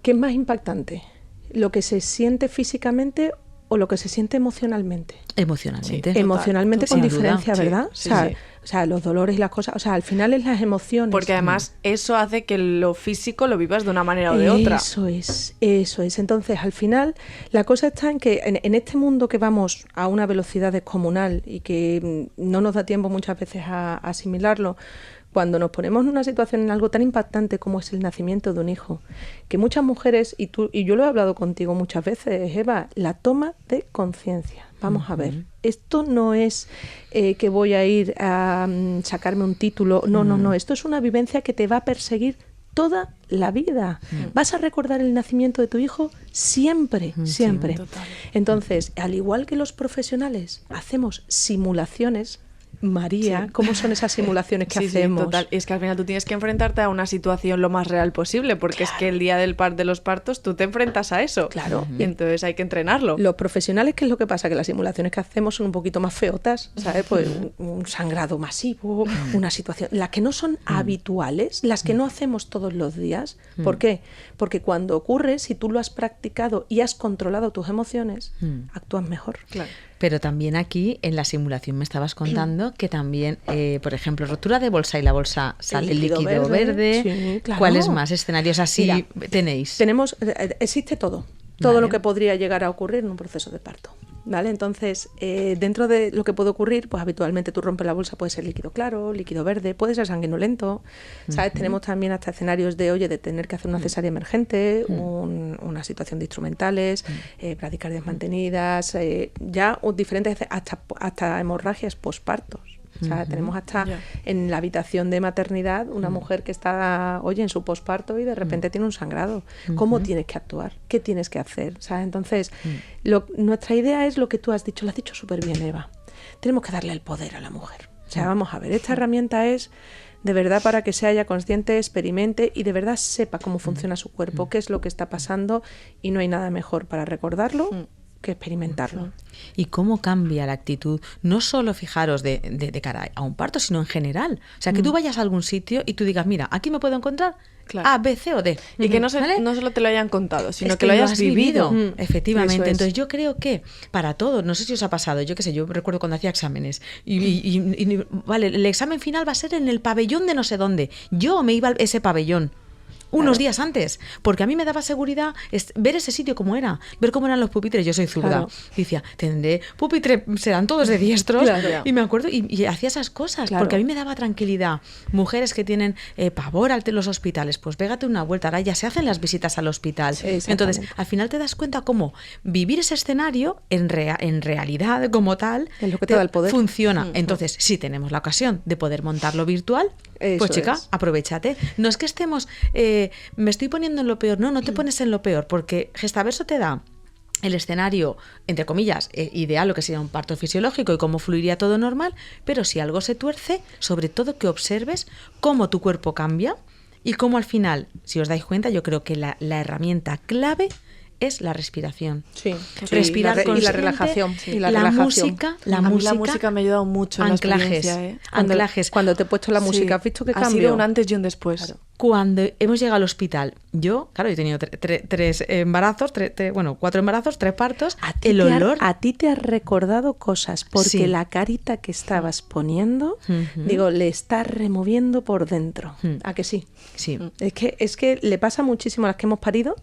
¿qué es más impactante? ¿Lo que se siente físicamente o lo que se siente emocionalmente? Emocionalmente. Emocionalmente con diferencia, duda. ¿verdad? O sea, los dolores y las cosas, o sea, al final es las emociones. Porque además eso hace que lo físico lo vivas de una manera o de otra. Eso es. Entonces, al final, la cosa está en que en este mundo que vamos a una velocidad descomunal y que no nos da tiempo muchas veces a asimilarlo, cuando nos ponemos en una situación en algo tan impactante como es el nacimiento de un hijo, que muchas mujeres, y yo lo he hablado contigo muchas veces, Eva, la toma de conciencia. Vamos a ver, esto no es que voy a ir a sacarme un título, no, esto es una vivencia que te va a perseguir toda la vida. Vas a recordar el nacimiento de tu hijo siempre. Entonces, al igual que los profesionales hacemos simulaciones, María, cómo son esas simulaciones que hacemos. Sí, total. Y es que al final tú tienes que enfrentarte a una situación lo más real posible, porque es que el día de los partos tú te enfrentas a eso. Claro. Y entonces hay que entrenarlo. Los profesionales, ¿qué es lo que pasa? Que las simulaciones que hacemos son un poquito más feotas, ¿sabes? Pues un sangrado masivo, una situación... Las que no son habituales, las que no hacemos todos los días. ¿Por qué? Porque cuando ocurre, si tú lo has practicado y has controlado tus emociones, actúas mejor. Claro. Pero también aquí en la simulación me estabas contando que también, por ejemplo, rotura de bolsa y la bolsa sale el líquido verde. Sí, claro. ¿Cuáles más escenarios así Mira, tenéis? Existe todo Vale. lo que podría llegar a ocurrir en un proceso de parto. ¿Vale? Entonces, dentro de lo que puede ocurrir, pues habitualmente tú rompes la bolsa, puede ser líquido claro, líquido verde, puede ser sanguinolento, ¿sabes? Tenemos también hasta escenarios de tener que hacer una cesárea emergente, una situación de instrumentales, bradicardias mantenidas, diferentes, hasta hemorragias pospartos. O sea, tenemos hasta en la habitación de maternidad una mujer que está, en su posparto y de repente tiene un sangrado. ¿Cómo tienes que actuar? ¿Qué tienes que hacer? ¿Sabes? Entonces, nuestra idea es lo que tú has dicho, lo has dicho súper bien, Eva. Tenemos que darle el poder a la mujer. O sea, vamos a ver, esta herramienta es de verdad para que sea ella consciente, experimente y de verdad sepa cómo funciona su cuerpo, qué es lo que está pasando, y no hay nada mejor para recordarlo que experimentarlo. ¿Y cómo cambia la actitud? No solo, fijaros, de cara a un parto, sino en general. O sea, que tú vayas a algún sitio y tú digas, mira, aquí me puedo encontrar A, B, C o D. Y que no solo te lo hayan contado, sino que lo hayas vivido. Efectivamente. Entonces yo creo que para todo, no sé si os ha pasado, yo qué sé, yo recuerdo cuando hacía exámenes y vale, el examen final va a ser en el pabellón de no sé dónde. Yo me iba a ese pabellón unos días antes, porque a mí me daba seguridad ver ese sitio como era, ver cómo eran los pupitres. Yo soy zurda, y decía, tendré pupitre, serán todos de diestros, y me acuerdo, y hacía esas cosas, porque a mí me daba tranquilidad. Mujeres que tienen pavor a los hospitales, pues pégate una vuelta, ahora ya se hacen las visitas al hospital. Entonces, al final te das cuenta cómo vivir ese escenario en realidad como tal, es lo que te da el poder. Funciona. Entonces, si tenemos la ocasión de poder montarlo virtual, pues chica, aprovechate. No es que estemos... me estoy poniendo en lo peor. No te pones en lo peor, porque Gestaverso te da el escenario, entre comillas, ideal, lo que sería un parto fisiológico y cómo fluiría todo normal, pero si algo se tuerce, sobre todo que observes cómo tu cuerpo cambia y cómo al final, si os dais cuenta, yo creo que la herramienta clave es la respiración. Sí. Respirar y la relajación. La música. La música me ha ayudado mucho en anclajes, la experiencia. Anclajes. Cuando te he puesto la música, ¿has visto qué cambio? Ha sido un antes y un después. Claro. Cuando hemos llegado al hospital, yo he tenido 3 embarazos, 4 embarazos, 3 partos. El olor... A ti te ha recordado cosas, porque la carita que estabas poniendo, le estás removiendo por dentro. ¿A que sí? Sí. Es que le pasa muchísimo a las que hemos parido,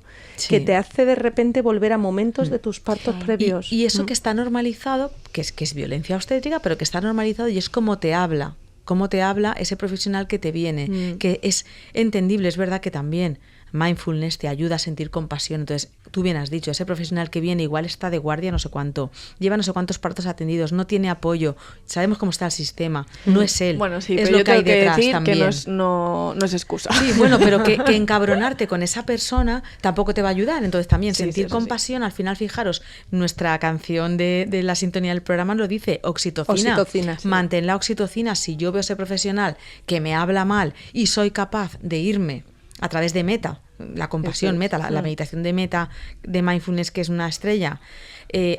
que te hace de repente volver a momentos de tus partos previos. Y eso que está normalizado, que es violencia obstétrica, pero que está normalizado y es como te habla. Cómo te habla ese profesional que te viene, que es entendible. Es verdad que también mindfulness te ayuda a sentir compasión. Entonces, tú bien has dicho, ese profesional que viene igual está de guardia no sé cuánto, lleva no sé cuántos partos atendidos, no tiene apoyo, sabemos cómo está el sistema, no es él, bueno, sí, es pero lo que hay detrás decir también. Que no es excusa. Sí, bueno, pero que encabronarte con esa persona tampoco te va a ayudar. Entonces también sentir compasión, al final, fijaros, nuestra canción de la sintonía del programa lo dice, oxitocina. Mantén la oxitocina. Si yo veo a ese profesional que me habla mal y soy capaz de irme a través de Meta, la compasión Meta, la meditación de Meta, de mindfulness, que es una estrella,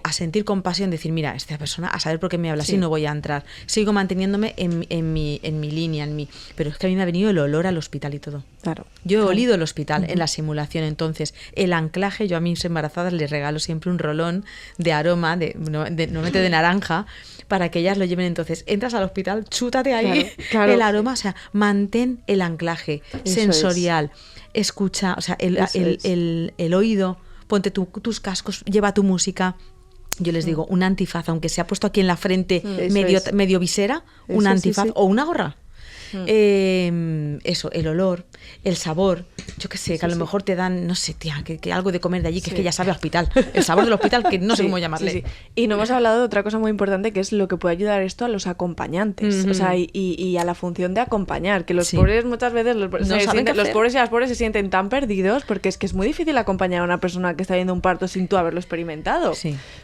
a sentir compasión, decir, mira, esta persona, a saber por qué me habla así, no voy a entrar. Sigo manteniéndome en mi línea, pero es que a mí me ha venido el olor al hospital y todo. Claro. Yo he olido el hospital en la simulación. Entonces, el anclaje, yo a mis embarazadas les regalo siempre un rolón de aroma, normalmente de naranja, para que ellas lo lleven. Entonces, entras al hospital, chútate ahí el aroma, o sea, mantén el anclaje sensorial, escucha, o sea, el oído, ponte tus cascos, lleva tu música. Yo les digo, un antifaz, aunque se ha puesto aquí en la frente medio visera, un antifaz o una gorra. Eso, el olor, el sabor, yo qué sé, que a lo mejor te dan, no sé, tía, que algo de comer de allí, que es que ya sabe a hospital, el sabor del hospital, que no sé cómo llamarle. Y no hemos hablado de otra cosa muy importante, que es lo que puede ayudar esto a los acompañantes, o sea, y a la función de acompañar, que los pobres muchas veces, los pobres y las pobres se sienten tan perdidos, porque es que es muy difícil acompañar a una persona que está viendo un parto sin tú haberlo experimentado.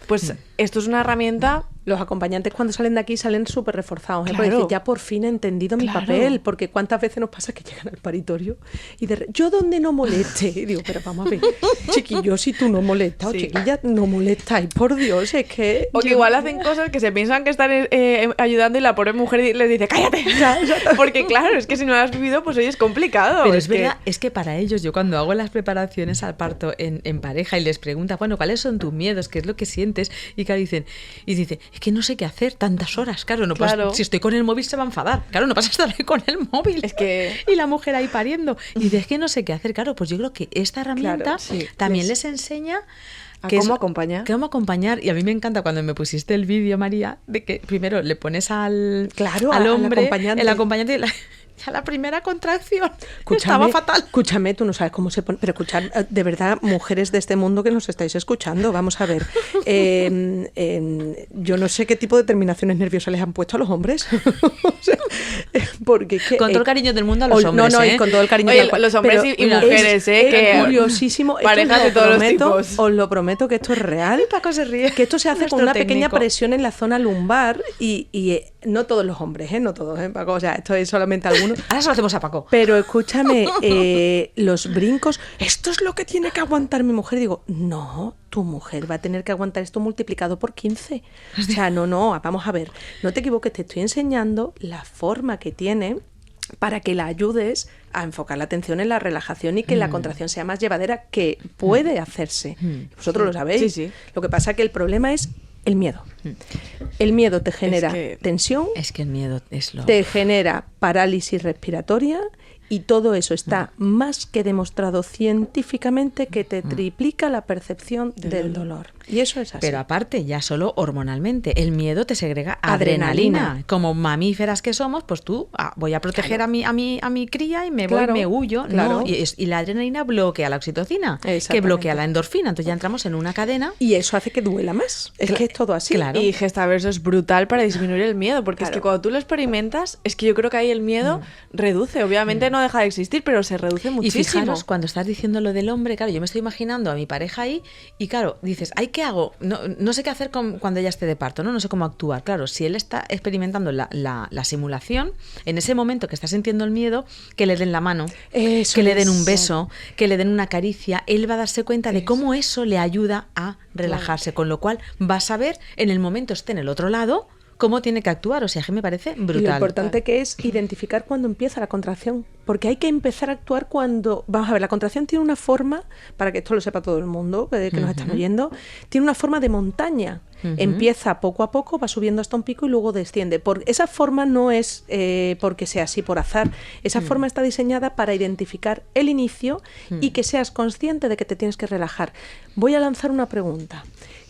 Pues esto es una herramienta Los acompañantes cuando salen de aquí salen súper reforzados, ¿eh? Claro. Porque dicen, ya por fin he entendido mi Claro. papel, porque cuántas veces nos pasa que llegan al paritorio y yo donde no moleste, y digo, pero vamos a ver, chiquillo, si tú no molestas, Sí. o chiquilla, no molestáis, por Dios, es que... O que igual hacen cosas que se piensan que están ayudando y la pobre mujer les dice, cállate. Porque claro, es que si no lo has vivido, pues hoy es complicado. Pero es verdad, es que para ellos, yo cuando hago las preparaciones al parto en pareja y les pregunta, bueno, ¿cuáles son tus miedos? ¿Qué es lo que sientes? Y claro, dice, es que no sé qué hacer tantas horas. Claro, no Claro. si estoy con el móvil se va a enfadar. Claro, no pasa estar ahí con el móvil. Es que- Y la mujer ahí pariendo. Y dice, es que no sé qué hacer. Claro, pues yo creo que esta herramienta Claro, sí. también les enseña ¿A que cómo acompañar? Cómo acompañar. Y a mí me encanta cuando me pusiste el vídeo, María, de que primero le pones al hombre, el acompañante y a la primera contracción estaba fatal. Escúchame, tú no sabes cómo se pone. Pero escuchad, de verdad, mujeres de este mundo que nos estáis escuchando, vamos a ver. Yo no sé qué tipo de terminaciones nerviosas les han puesto a los hombres. O sea, porque es que, Con todo el cariño del mundo a los hombres. No, ¿eh? y con todo el cariño Oye, tal cual. los hombres Pero y mujeres, que curiosísimo. Esto parejas os de todos los prometo, tipos. Os lo prometo que esto es real. Paco se ríe. Que esto se hace con Nuestro una pequeña técnico. presión en la zona lumbar y no todos los hombres, no todos, Paco. O sea, esto es solamente algunos. Ahora se lo hacemos a Paco. Pero escúchame, los brincos, esto es lo que tiene que aguantar mi mujer. Digo, no, tu mujer va a tener que aguantar esto multiplicado por 15. O sea, no, vamos a ver, no te equivoques, te estoy enseñando la forma que tiene para que la ayudes a enfocar la atención en la relajación y que la contracción sea más llevadera, que puede hacerse. Vosotros lo sabéis. Sí, sí. Lo que pasa es que el problema es el miedo. El miedo te genera que- tensión, Es que el miedo es lo... te genera parálisis respiratoria y todo eso está más que demostrado científicamente que te triplica la percepción del dolor. Y eso es así. Pero aparte, ya solo hormonalmente, el miedo te segrega Adrenalina. adrenalina. Como mamíferas que somos, pues tú, voy a proteger a mi cría y me voy, Claro, me huyo. claro. ¿no? Y la adrenalina bloquea la oxitocina, que Exactamente. bloquea la endorfina. Entonces ya entramos en una cadena. Y eso hace que duela más. Es que es todo así. Claro. Y Gestaverso es brutal para disminuir el miedo, porque es Claro. que cuando tú lo experimentas, es que yo creo que ahí el miedo reduce. Obviamente no deja de existir, pero se reduce Y muchísimo. fijaros, cuando estás diciendo lo del hombre, claro, yo me estoy imaginando a mi pareja ahí y claro, dices, ay, ¿qué hago? No sé qué hacer cuando ella esté de parto, ¿no? No sé cómo actuar. Claro, si él está experimentando la simulación, en ese momento que está sintiendo el miedo, que le den la mano, Eso que le den es. un beso, que le den una caricia, él va a darse cuenta de cómo eso le ayuda a relajarse, con lo cual va a saber, en el momento esté en el otro lado, cómo tiene que actuar. O sea, que me parece Y lo brutal. importante que es identificar cuándo empieza la contracción. Porque hay que empezar a actuar cuando... Vamos a ver, la contracción tiene una forma, para que esto lo sepa todo el mundo, que nos están oyendo, tiene una forma de montaña. Empieza poco a poco, va subiendo hasta un pico y luego desciende. Esa forma no es porque sea así por azar. Esa forma está diseñada para identificar el inicio y que seas consciente de que te tienes que relajar. Voy a lanzar una pregunta.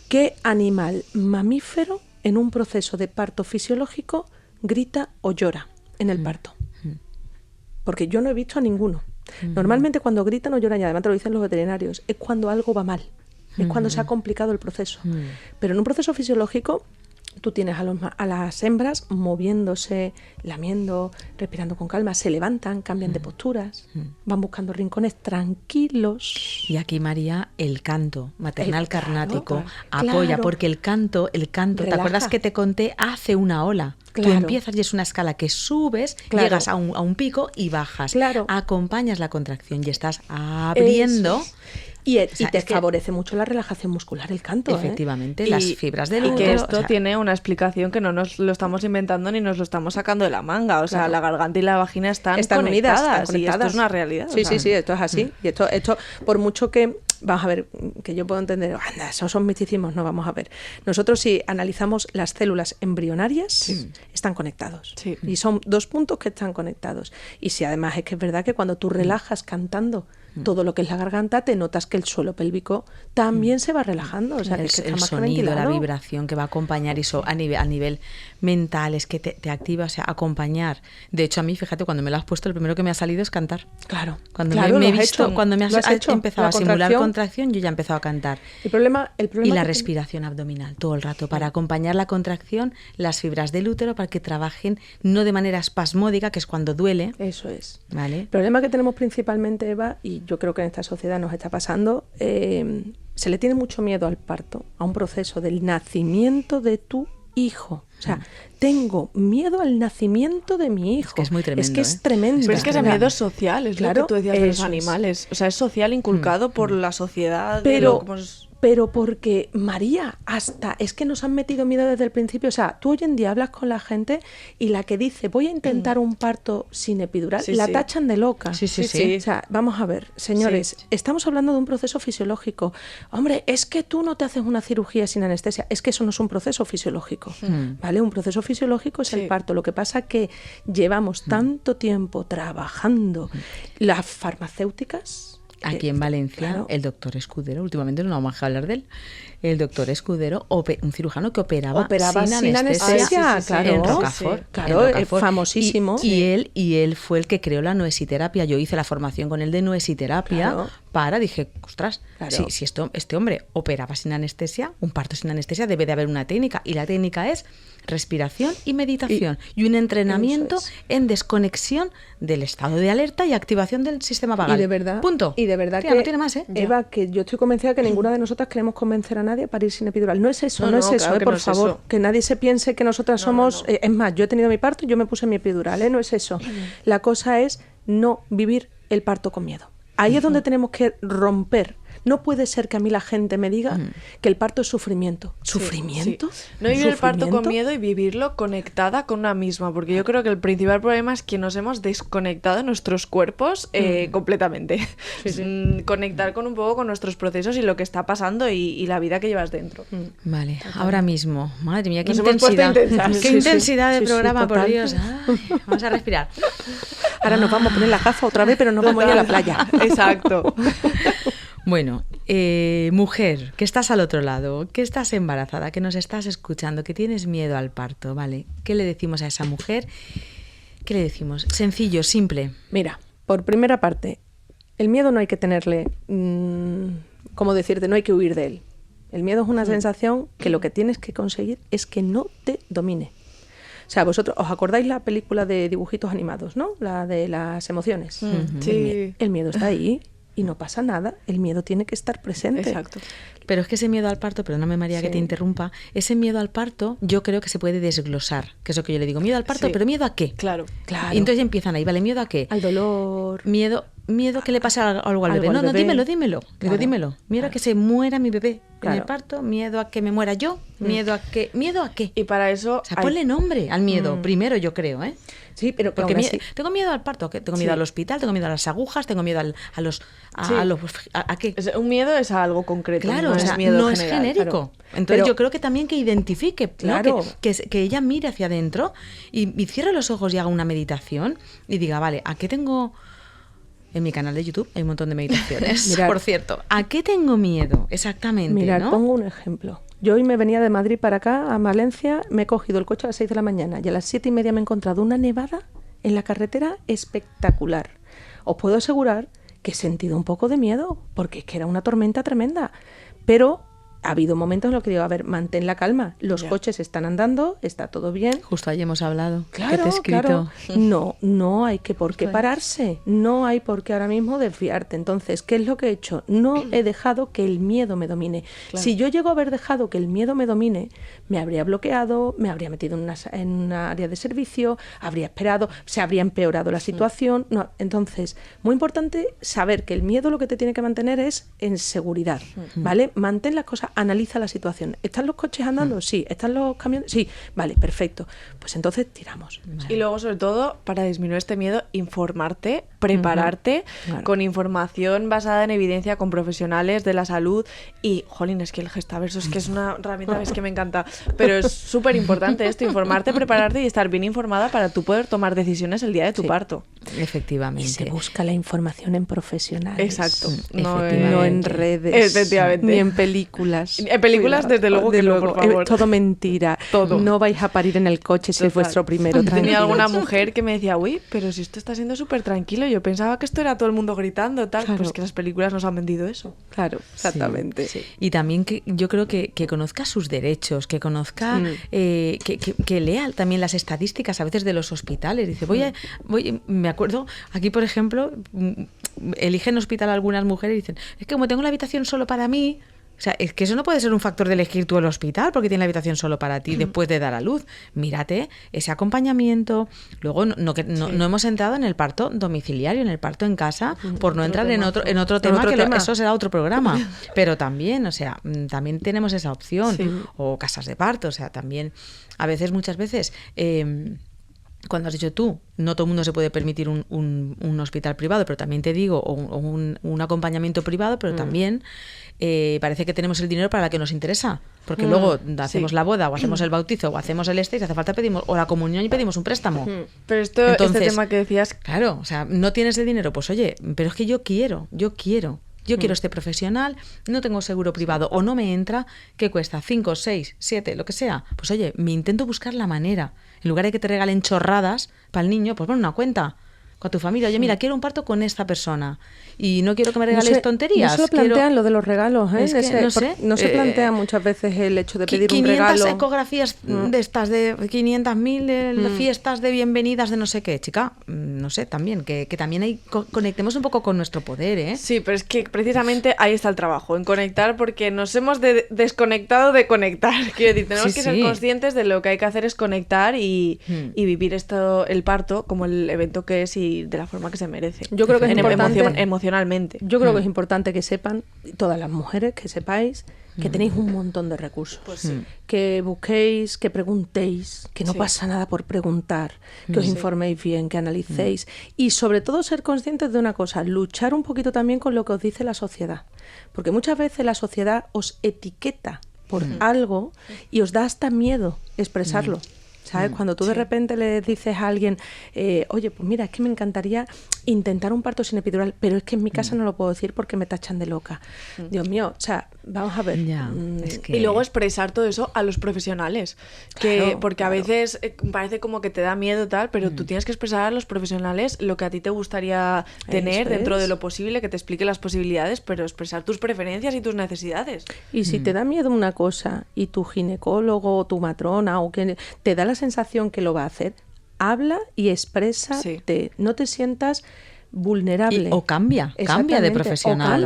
¿Qué animal mamífero en un proceso de parto fisiológico grita o llora en el parto? Porque yo no he visto a ninguno. Normalmente cuando gritan o lloran, y además te lo dicen los veterinarios, es cuando algo va mal, es cuando se ha complicado el proceso. Pero en un proceso fisiológico tú tienes a las hembras moviéndose, lamiendo, respirando con calma, se levantan, cambian de posturas, van buscando rincones tranquilos. Y aquí, María, el canto maternal Claro, carnático claro. apoya, porque el canto, ¿te Relaja. acuerdas que te conté? Hace una ola. Tú Claro. empiezas y es una escala que subes, Claro. llegas a un pico y bajas. Claro. Acompañas la contracción y estás abriendo. Eso es. Y sea, te es que- favorece mucho la relajación muscular, el canto. Efectivamente, las fibras del Y útero. que esto o sea, tiene una explicación que no nos lo estamos inventando ni nos lo estamos sacando de la manga. O sea, Claro. la garganta y la vagina están unidas, conectadas. están Y esto conectadas. es una realidad. Sí, o sea. sí, esto es así. Y esto, por mucho que, vamos a ver, que yo puedo entender, anda, esos son misticismos, no, vamos a ver. Nosotros si analizamos las células embrionarias, están conectados. Sí. Y son dos puntos que están conectados. Y si además es que es verdad que cuando tú relajas cantando todo lo que es la garganta, te notas que el suelo pélvico también se va relajando. O sea, que es que está el más sonido, la ventilado. vibración que va a acompañar eso a nivel mental, es que te activa, o sea, acompañar. De hecho, a mí, fíjate, cuando me lo has puesto, lo primero que me ha salido es cantar. Claro. Cuando Claro, me he lo has visto, hecho. cuando me Lo has hecho. empezado La a simular contracción. contracción, yo ya he empezado a cantar. El problema Y la que tiene- respiración abdominal todo el rato, para acompañar la contracción, las fibras del útero, para que trabajen no de manera espasmódica, que es cuando duele, Eso es. ¿vale? El problema que tenemos principalmente, Eva, y yo creo que en esta sociedad nos está pasando, se le tiene mucho miedo al parto, a un proceso del nacimiento de tu hijo. O sea, tengo miedo al nacimiento de mi hijo. Es que es muy tremendo. Es que es tremendo. Pero es que ese miedo es social, es Claro, lo que tú decías de los eso es. animales. O sea, es social, inculcado por la sociedad. Pero porque, María, es que nos han metido miedo desde el principio. O sea, tú hoy en día hablas con la gente y la que dice, voy a intentar un parto sin epidural, la tachan de loca. Sí. O sea, vamos a ver, señores, estamos hablando de un proceso fisiológico. Hombre, es que tú no te haces una cirugía sin anestesia. Es que eso no es un proceso fisiológico, ¿vale? Un proceso fisiológico es el parto. Lo que pasa es que llevamos tanto tiempo trabajando las farmacéuticas. Aquí en Valencia, claro. el doctor Escudero, últimamente no vamos a hablar de él, el doctor Escudero, un cirujano que operaba sin anestesia, claro. en Rocafort. Claro, en Rocafort. famosísimo. Y él fue el que creó la noesiterapia. Yo hice la formación con él de noesiterapia dije, ostras, si este hombre operaba sin anestesia, un parto sin anestesia, debe de haber una técnica. Y la técnica es respiración y meditación. Y un entrenamiento en desconexión del estado de alerta y activación del sistema vagal. Y de verdad, punto. Y de verdad Tía, que, no tiene más, ¿eh? Eva, que yo estoy convencida que ninguna de nosotras queremos convencer a nadie para ir sin epidural. No es eso, no es claro eso, que por no es favor. eso. Que nadie se piense que nosotras somos... es más, yo he tenido mi parto y yo me puse mi epidural, no es eso. La cosa es no vivir el parto con miedo. Ahí es donde tenemos que romper. No puede ser que a mí la gente me diga que el parto es sufrimiento. ¿Sufrimiento? Sí. No vivir el parto con miedo y vivirlo conectada con una misma, porque yo creo que el principal problema es que nos hemos desconectado de nuestros cuerpos completamente. Conectar con un poco con nuestros procesos y lo que está pasando y la vida que llevas dentro. Vale, ahora mismo. Madre mía, qué Nos hemos puesto intensidad. intensas. Qué intensidad de Sí, programa, por total. Dios. Ay, vamos a respirar. Ahora nos vamos a poner la gafa otra vez, pero nos vamos a ir a la playa. Exacto. Bueno, mujer, que estás al otro lado, que estás embarazada, que nos estás escuchando, que tienes miedo al parto, ¿vale? ¿Qué le decimos a esa mujer? ¿Qué le decimos? Sencillo, simple. Mira, por primera parte, el miedo no hay que tenerle, ¿cómo decirte? No hay que huir de él. El miedo es una sensación que lo que tienes que conseguir es que no te domine. O sea, vosotros, ¿os acordáis la película de dibujitos animados, no? La de las emociones. Sí. El miedo está ahí y no pasa nada. El miedo tiene que estar presente. Exacto. Pero es que ese miedo al parto, perdóname María que te interrumpa, ese miedo al parto yo creo que se puede desglosar, que es lo que yo le digo, miedo al parto, pero ¿miedo a qué? Claro. Y entonces ya empiezan ahí, ¿vale? ¿Miedo a qué? Al dolor. Miedo que le pase algo al bebé. No, dímelo. Digo, dímelo. Miedo a que se muera mi bebé en el parto, miedo a que me muera yo, miedo a qué. Y para eso... O sea, ponle nombre al miedo, primero yo creo, ¿eh? Sí, pero porque aún así... tengo miedo al parto, tengo miedo al hospital, tengo miedo a las agujas, tengo miedo ¿a qué? Un miedo es a algo concreto, Claro, no o sea, es miedo no es general. genérico. Claro. Entonces Pero- yo creo que también que identifique, ¿no? Claro. que ella mire hacia adentro y cierre los ojos y haga una meditación y diga, vale, ¿a qué tengo...? En mi canal de YouTube hay un montón de meditaciones, Mirad. por cierto. ¿A qué tengo miedo exactamente? Mirad, ¿no? pongo un ejemplo. Yo hoy me venía de Madrid para acá, a Valencia, me he cogido el coche a las 6 de la mañana y a las 7:30 me he encontrado una nevada en la carretera espectacular. Os puedo asegurar que he sentido un poco de miedo, porque es que era una tormenta tremenda. Pero ha habido momentos en los que digo, a ver, mantén la calma. Los coches están andando, está todo bien. Justo ayer hemos hablado. Claro, que te he escrito. claro. No hay que por qué pararse. No hay por qué ahora mismo desviarte. Entonces, ¿qué es lo que he hecho? No he dejado que el miedo me domine. Si yo llego a haber dejado que el miedo me domine, me habría bloqueado, me habría metido en una área de servicio, habría esperado, se habría empeorado la situación. No, entonces, muy importante saber que el miedo lo que te tiene que mantener es en seguridad, ¿vale? Mantén las cosas, analiza la situación. ¿Están los coches andando? Sí. ¿Están los camiones? Sí. Vale, perfecto. Pues entonces tiramos. Y luego, sobre todo, para disminuir este miedo, informarte, prepararte con información basada en evidencia, con profesionales de la salud. Y, jolín, es que el Gestaverso es que es una herramienta, es que me encanta. Pero es súper importante esto, informarte, prepararte y estar bien informada para tú poder tomar decisiones el día de tu parto. Efectivamente. Y se busca la información en profesionales. Exacto. No en redes. Efectivamente. Ni en películas. En películas, desde luego que no, por favor. Todo mentira. Todo. No vais a parir en el coche si es Total. vuestro primero. Tenía tranquilos. alguna mujer que me decía, uy, pero si esto está siendo súper tranquilo, yo pensaba que esto era todo el mundo gritando, tal. Claro. Pues que las películas nos han vendido eso. Claro, exactamente. Sí. Y también que yo creo que conozca sus derechos, que conozca, que lea también las estadísticas a veces de los hospitales. Dice, me acuerdo, aquí por ejemplo, eligen hospital algunas mujeres y dicen, es que como tengo la habitación solo para mí, O sea, es que eso no puede ser un factor de elegir tú el hospital porque tiene la habitación solo para ti después de dar a luz. Mírate ese acompañamiento. Luego no hemos entrado en el parto domiciliario, en el parto en casa, por no entrar en otro tema, eso será otro programa. Pero también, o sea, también tenemos esa opción. Sí. O casas de parto, o sea, también muchas veces... Cuando has dicho tú, no todo el mundo se puede permitir un hospital privado, pero también te digo, o un acompañamiento privado, pero también parece que tenemos el dinero para la que nos interesa. Porque luego hacemos la boda, o hacemos el bautizo, o hacemos el y si hace falta pedimos, o la comunión y pedimos un préstamo. Pero este tema que decías... Claro, o sea, no tienes el dinero, pues oye, pero es que yo quiero este profesional, no tengo seguro privado o no me entra, ¿qué cuesta? 5, 6, 7, lo que sea. Pues oye, me intento buscar la manera. En lugar de que te regalen chorradas para el niño, pues pon una cuenta con tu familia. Oye, mira, quiero un parto con esta persona y no quiero que me regales tonterías. No se plantean lo de los regalos, ¿eh? Es que no se plantea muchas veces el hecho de pedir un regalo. 500 ecografías de estas, de 500.000 fiestas de bienvenidas de no sé qué, chica. No sé, también, que también conectemos un poco con nuestro poder, ¿eh? Sí, pero es que precisamente ahí está el trabajo, en conectar, porque nos hemos desconectado de conectar. Quiero decir, tenemos que ser conscientes de lo que hay que hacer es conectar y vivir el parto como el evento que es y de la forma que se merece. Yo creo que es importante emocionalmente. Yo creo que es importante que sepan, todas las mujeres, que sepáis que tenéis un montón de recursos. Pues sí. Que busquéis, que preguntéis, que no pasa nada por preguntar, que os informéis bien, que analicéis y sobre todo ser conscientes de una cosa, luchar un poquito también con lo que os dice la sociedad. Porque muchas veces la sociedad os etiqueta por algo y os da hasta miedo expresarlo. ¿Sabes? Cuando tú de repente le dices a alguien, oye, pues mira, es que me encantaría intentar un parto sin epidural, pero es que en mi casa no lo puedo decir porque me tachan de loca. Dios mío, o sea, vamos a ver. Y luego expresar todo eso a los profesionales, porque a veces parece como que te da miedo tal, pero tú tienes que expresar a los profesionales lo que a ti te gustaría tener dentro de lo posible, que te explique las posibilidades, pero expresar tus preferencias y tus necesidades. Y si te da miedo una cosa y tu ginecólogo o tu matrona o que te da la sensación que lo va a hacer, habla y exprésate, no te sientas vulnerable. O cambia de profesional.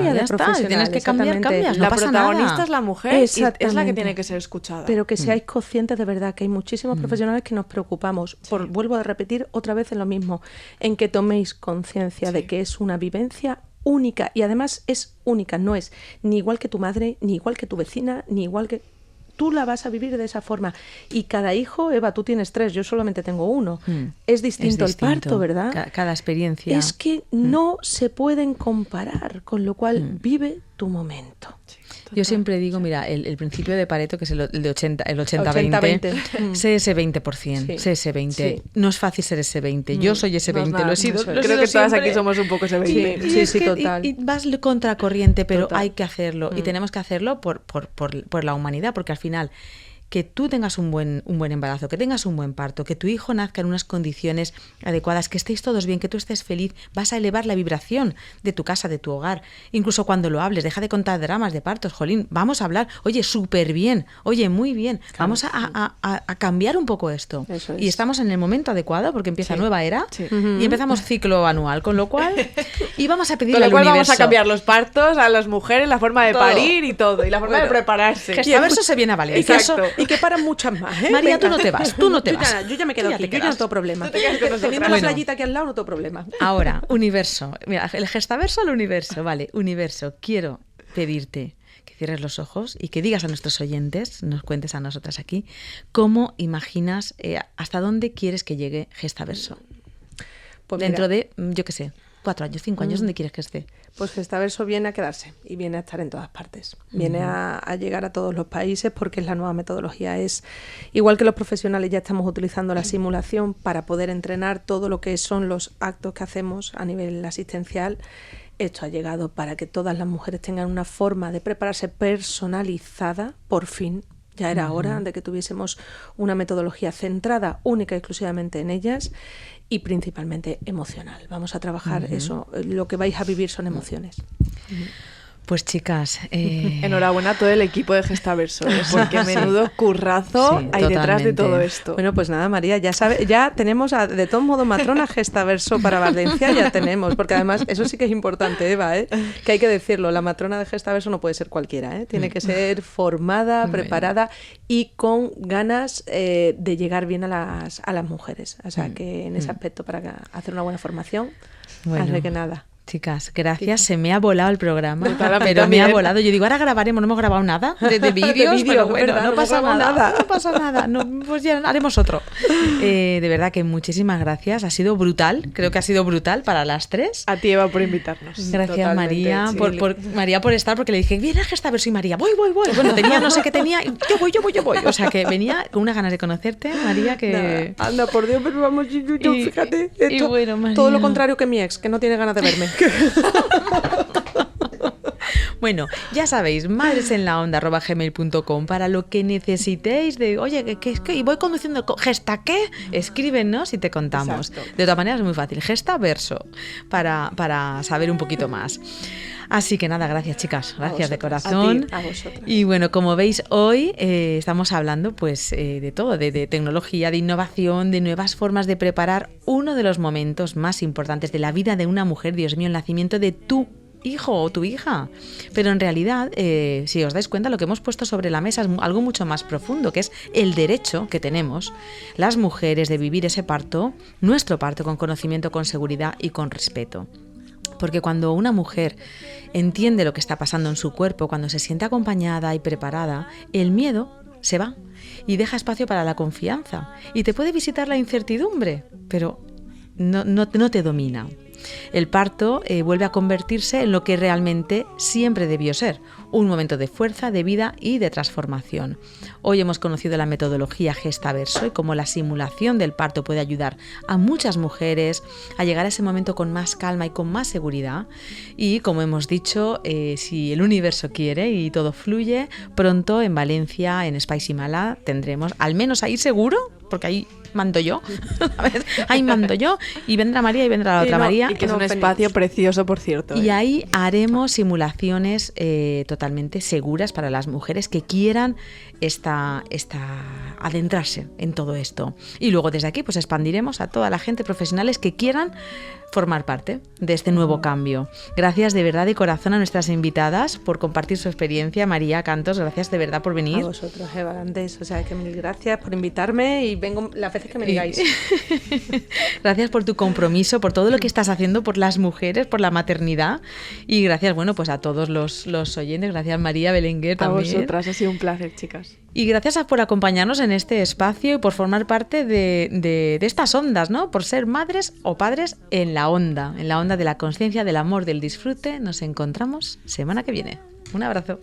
Tienes que cambiar, cambias, no la pasa protagonista nada. Es la mujer y es la que tiene que ser escuchada. Pero que seáis conscientes de verdad que hay muchísimos profesionales que nos preocupamos. Vuelvo a repetir otra vez en lo mismo, en que toméis conciencia de que es una vivencia única y además es única, no es ni igual que tu madre, ni igual que tu vecina, ni igual que... Tú la vas a vivir de esa forma. Y cada hijo, Eva, tú tienes 3, yo solamente tengo 1. Es distinto el parto, ¿verdad? Cada experiencia. Es que no se pueden comparar, con lo cual vive tu momento. Yo siempre digo, mira, el principio de Pareto, que es el de 80-20, sé ese 20%, sé ese 20%. Sí. No es fácil ser ese 20%. Yo soy ese 20%, lo he sido. Creo que todas aquí somos un poco ese 20%. Sí, total. Y vas contracorriente, pero hay que hacerlo. Y tenemos que hacerlo por la humanidad, porque al final... que tú tengas un buen embarazo, que tengas un buen parto, que tu hijo nazca en unas condiciones adecuadas, que estéis todos bien, que tú estés feliz, vas a elevar la vibración de tu casa, de tu hogar. Incluso cuando lo hables, deja de contar dramas de partos, jolín, vamos a hablar, oye, súper bien, oye, muy bien, claro, vamos a cambiar un poco esto. Eso es. Y estamos en el momento adecuado porque empieza nueva era y empezamos ciclo anual, con lo cual, y vamos a pedirle al universo. Vamos a cambiar los partos, a las mujeres, la forma de parir y todo, y la forma de prepararse. Gestaverso se viene a valer. Y que paran muchas más, ¿eh? María, tú no te vas, tú no te vas. Yo ya me quedo aquí, yo ya no tengo problema. Teniendo la playita aquí al lado no tengo problema. Ahora, universo. Mira, el gestaverso al universo, vale. Universo, quiero pedirte que cierres los ojos y que digas a nuestros oyentes, nos cuentes a nosotras aquí, cómo imaginas, hasta dónde quieres que llegue Gestaverso. Pues dentro de, yo qué sé, 4 años, 5 años, ¿dónde quieres que esté? Pues Gestaverso viene a quedarse y viene a estar en todas partes. Viene a llegar a todos los países porque es la nueva metodología. Es igual que los profesionales ya estamos utilizando la simulación para poder entrenar todo lo que son los actos que hacemos a nivel asistencial. Esto ha llegado para que todas las mujeres tengan una forma de prepararse personalizada, por fin. Ya era hora de que tuviésemos una metodología centrada única y exclusivamente en ellas y principalmente emocional. Vamos a trabajar eso. Lo que vais a vivir son emociones. Pues chicas, enhorabuena a todo el equipo de Gestaverso, porque menudo currazo hay detrás de todo esto. Bueno, pues nada, María, ya sabe, ya tenemos de todos modos matrona Gestaverso para Valencia, ya tenemos, porque además eso sí que es importante, Eva, que hay que decirlo, la matrona de Gestaverso no puede ser cualquiera, tiene que ser formada, preparada y con ganas de llegar bien a las mujeres. O sea, que en ese aspecto, para hacer una buena formación, así que nada. Chicas, gracias. Se me ha volado el programa, pero me ha volado. Yo digo, ahora grabaremos, no hemos grabado nada de vídeos, pero bueno, no pasa nada. No pasa nada. No, pues ya haremos otro. De verdad que muchísimas gracias. Ha sido brutal. Creo que ha sido brutal para las tres. A ti, Eva, por invitarnos. Gracias, María, María por estar, porque le dije, viene a Gestaverso y María, voy. Bueno, tenía no sé qué tenía, y yo voy. O sea, que venía con unas ganas de conocerte, María, que... Nada. Anda, por Dios, pero vamos, yo fíjate. Esto, bueno, María, todo lo contrario que mi ex, que no tiene ganas de verme. Bueno, ya sabéis, madresenlaonda@gmail.com para lo que necesitéis de, oye, que voy conduciendo, ¿gesta qué? Escríbenos y te contamos. Exacto. De todas maneras es muy fácil, Gestaverso, para saber un poquito más. Así que nada, gracias chicas, gracias de corazón. A vosotras. Y bueno, como veis hoy estamos hablando pues de todo, de tecnología, de innovación, de nuevas formas de preparar uno de los momentos más importantes de la vida de una mujer, Dios mío, el nacimiento de tu hijo o tu hija. Pero en realidad, si os dais cuenta, lo que hemos puesto sobre la mesa es algo mucho más profundo, que es el derecho que tenemos las mujeres de vivir ese parto, nuestro parto, con conocimiento, con seguridad y con respeto. Porque cuando una mujer entiende lo que está pasando en su cuerpo, cuando se siente acompañada y preparada, el miedo se va y deja espacio para la confianza. Y te puede visitar la incertidumbre, pero no te domina. El parto vuelve a convertirse en lo que realmente siempre debió ser, un momento de fuerza, de vida y de transformación. Hoy hemos conocido la metodología Gestaverso y cómo la simulación del parto puede ayudar a muchas mujeres a llegar a ese momento con más calma y con más seguridad. Y como hemos dicho, si el universo quiere y todo fluye, pronto en Valencia, en Spicy Mala, tendremos, al menos ahí seguro, porque ahí mando yo, ahí mando yo, y vendrá María y vendrá la otra María. Y que es un espacio precioso, por cierto. Y ahí haremos simulaciones totalmente seguras para las mujeres que quieran adentrarse en todo esto. Y luego desde aquí pues expandiremos a toda la gente profesionales que quieran formar parte de este nuevo cambio. Gracias de verdad de corazón a nuestras invitadas por compartir su experiencia. María Cantos, gracias de verdad por venir. A vosotros, Eva, antes, o sea, que mil gracias por invitarme y vengo las veces que me digáis. Gracias por tu compromiso, por todo lo que estás haciendo por las mujeres, por la maternidad, y gracias, bueno, pues a todos los oyentes. Gracias, María Belenguer, también. A vosotras, ha sido un placer, chicas. Y gracias por acompañarnos en este espacio y por formar parte de estas ondas, ¿no? Por ser madres o padres en la onda de la conciencia, del amor, del disfrute. Nos encontramos semana que viene. Un abrazo.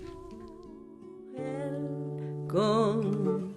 Con